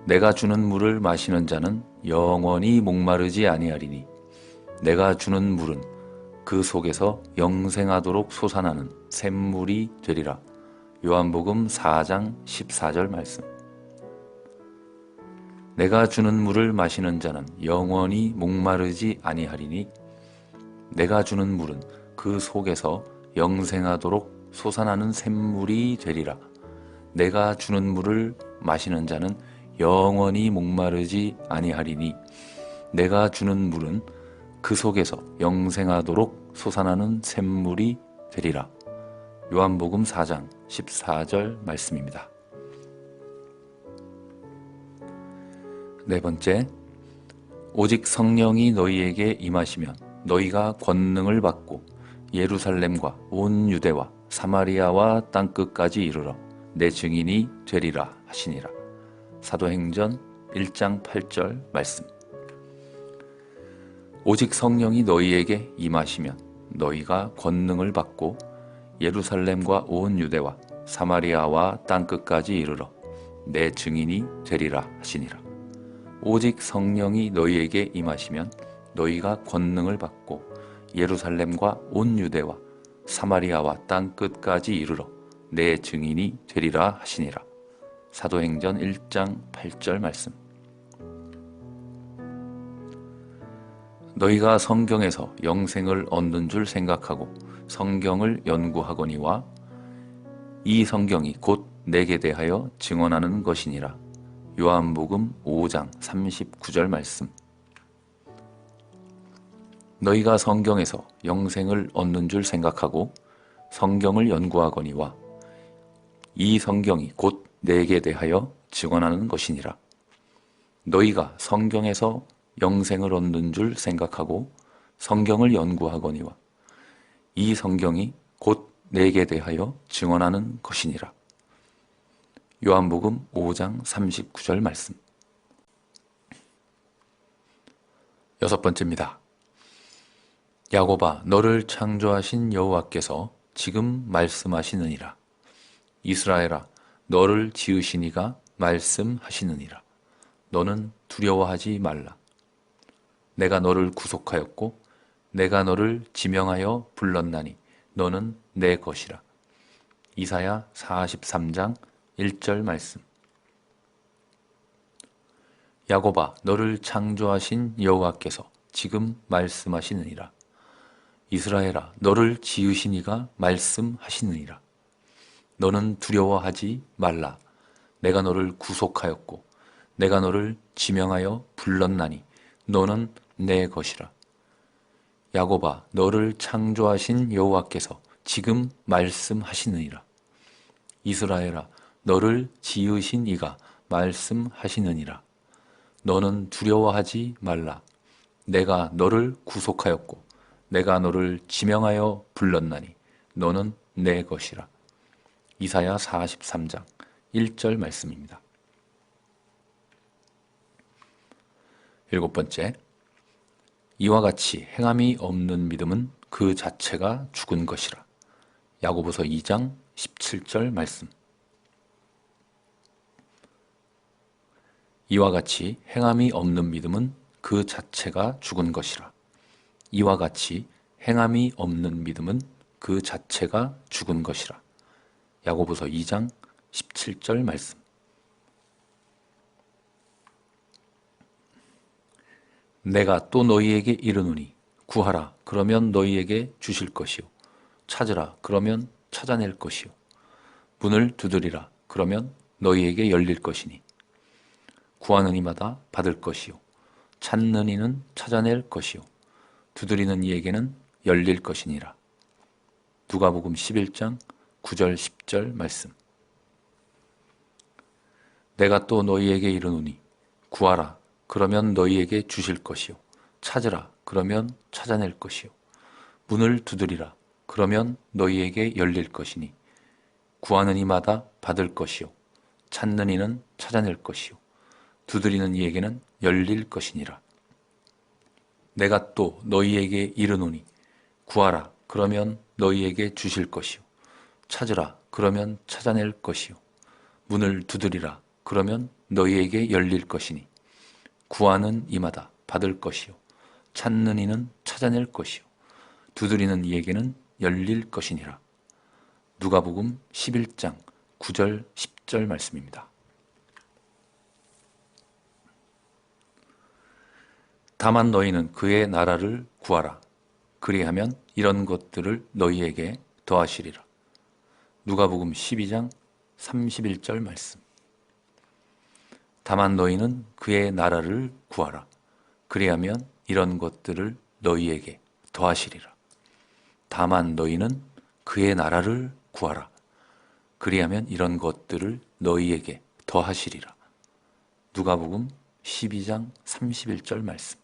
내가 주는 물을 마시는 자는 영원히 목마르지 아니하리니 내가 주는 물은 그 속에서 영생하도록 솟아나는 샘물이 되리라. 요한복음 4장 14절 말씀. 내가 주는 물을 마시는 자는 영원히 목마르지 아니하리니 내가 주는 물은 그 속에서 영생하도록 솟아나는 샘물이 되리라. 내가 주는 물을 마시는 자는 영원히 목마르지 아니하리니 내가 주는 물은 그 속에서 영생하도록 솟아나는 샘물이 되리라. 요한복음 4장 14절 말씀입니다. 네 번째, 오직 성령이 너희에게 임하시면 너희가 권능을 받고 예루살렘과 온 유대와 사마리아와 땅끝까지 이르러 내 증인이 되리라 하시니라. 사도행전 1장 8절 말씀. 오직 성령이 너희에게 임하시면 너희가 권능을 받고 예루살렘과 온 유대와 사마리아와 땅끝까지 이르러 내 증인이 되리라 하시니라. 오직 성령이 너희에게 임하시면 너희가 권능을 받고 예루살렘과 온 유대와 사마리아와 땅끝까지 이르러 내 증인이 되리라 하시니라. 사도행전 1장 8절 말씀. 너희가 성경에서 영생을 얻는 줄 생각하고 성경을 연구하거니와 이 성경이 곧 내게 대하여 증언하는 것이니라. 요한복음 5장 39절 말씀. 너희가 성경에서 영생을 얻는 줄 생각하고 성경을 연구하거니와 이 성경이 곧 내게 대하여 증언하는 것이니라. 너희가 성경에서 영생을 얻는 줄 생각하고 성경을 연구하거니와 이 성경이 곧 내게 대하여 증언하는 것이니라. 요한복음 5장 39절 말씀. 여섯 번째입니다. 야곱아, 너를 창조하신 여호와께서 지금 말씀하시느니라. 이스라엘아, 너를 지으신 이가 말씀하시느니라. 너는 두려워하지 말라. 내가 너를 구속하였고 내가 너를 지명하여 불렀나니 너는 내 것이라. 이사야 43장 1절 말씀. 야곱아, 너를 창조하신 여호와께서 지금 말씀하시느니라. 이스라엘아, 너를 지으신 이가 말씀하시느니라. 너는 두려워하지 말라. 내가 너를 구속하였고 내가 너를 지명하여 불렀나니 너는 내 것이라. 야곱아, 너를 창조하신 여호와께서 지금 말씀하시느니라. 이스라엘아, 너를 지으신 이가 말씀하시느니라. 너는 두려워하지 말라. 내가 너를 구속하였고 내가 너를 지명하여 불렀나니 너는 내 것이라. 이사야 43장 1절 말씀입니다. 일곱 번째, 이와 같이 행함이 없는 믿음은 그 자체가 죽은 것이라. 야고보서 2장 17절 말씀. 이와 같이 행함이 없는 믿음은 그 자체가 죽은 것이라. 이와 같이 행함이 없는 믿음은 그 자체가 죽은 것이라. 야고보서 2장 17절 말씀. 내가 또 너희에게 이르노니 구하라 그러면 너희에게 주실 것이요 찾으라 그러면 찾아낼 것이요 문을 두드리라 그러면 너희에게 열릴 것이니 구하는 이마다 받을 것이요 찾는 이는 찾아낼 것이요 두드리는 이에게는 열릴 것이니라. 누가복음 11장 9절 10절 말씀. 내가 또 너희에게 이르노니 구하라 그러면 너희에게 주실 것이요 찾으라 그러면 찾아낼 것이요 문을 두드리라 그러면 너희에게 열릴 것이니 구하는 이마다 받을 것이요 찾는 이는 찾아낼 것이요 두드리는 이에게는 열릴 것이니라. 내가 또 너희에게 이르노니 구하라 그러면 너희에게 주실 것이요 찾으라 그러면 찾아낼 것이요 문을 두드리라 그러면 너희에게 열릴 것이니 구하는 이마다 받을 것이요 찾는 이는 찾아낼 것이요 두드리는 이에게는 열릴 것이니라. 누가복음 11장 9절 10절 말씀입니다. 다만 너희는 그의 나라를 구하라. 그리하면 이런 것들을 너희에게 더하시리라. 누가복음 12장 31절 말씀. 다만 너희는 그의 나라를 구하라. 그리하면 이런 것들을 너희에게 더하시리라. 다만 너희는 그의 나라를 구하라. 그리하면 이런 것들을 너희에게 더하시리라. 누가복음 12장 31절 말씀.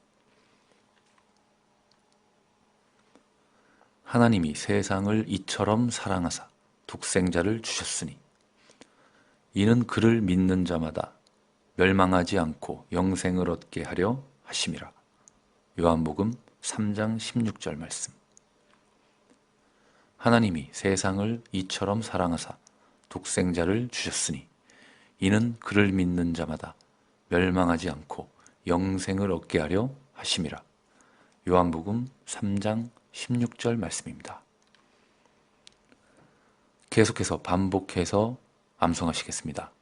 하나님이 세상을 이처럼 사랑하사 독생자를 주셨으니 이는 그를 믿는 자마다 멸망하지 않고 영생을 얻게 하려 하심이라. 요한복음 3장 16절 말씀. 하나님이 세상을 이처럼 사랑하사 독생자를 주셨으니 이는 그를 믿는 자마다 멸망하지 않고 영생을 얻게 하려 하심이라. 요한복음 3장 16절 말씀입니다. 계속해서 반복해서 암송하시겠습니다.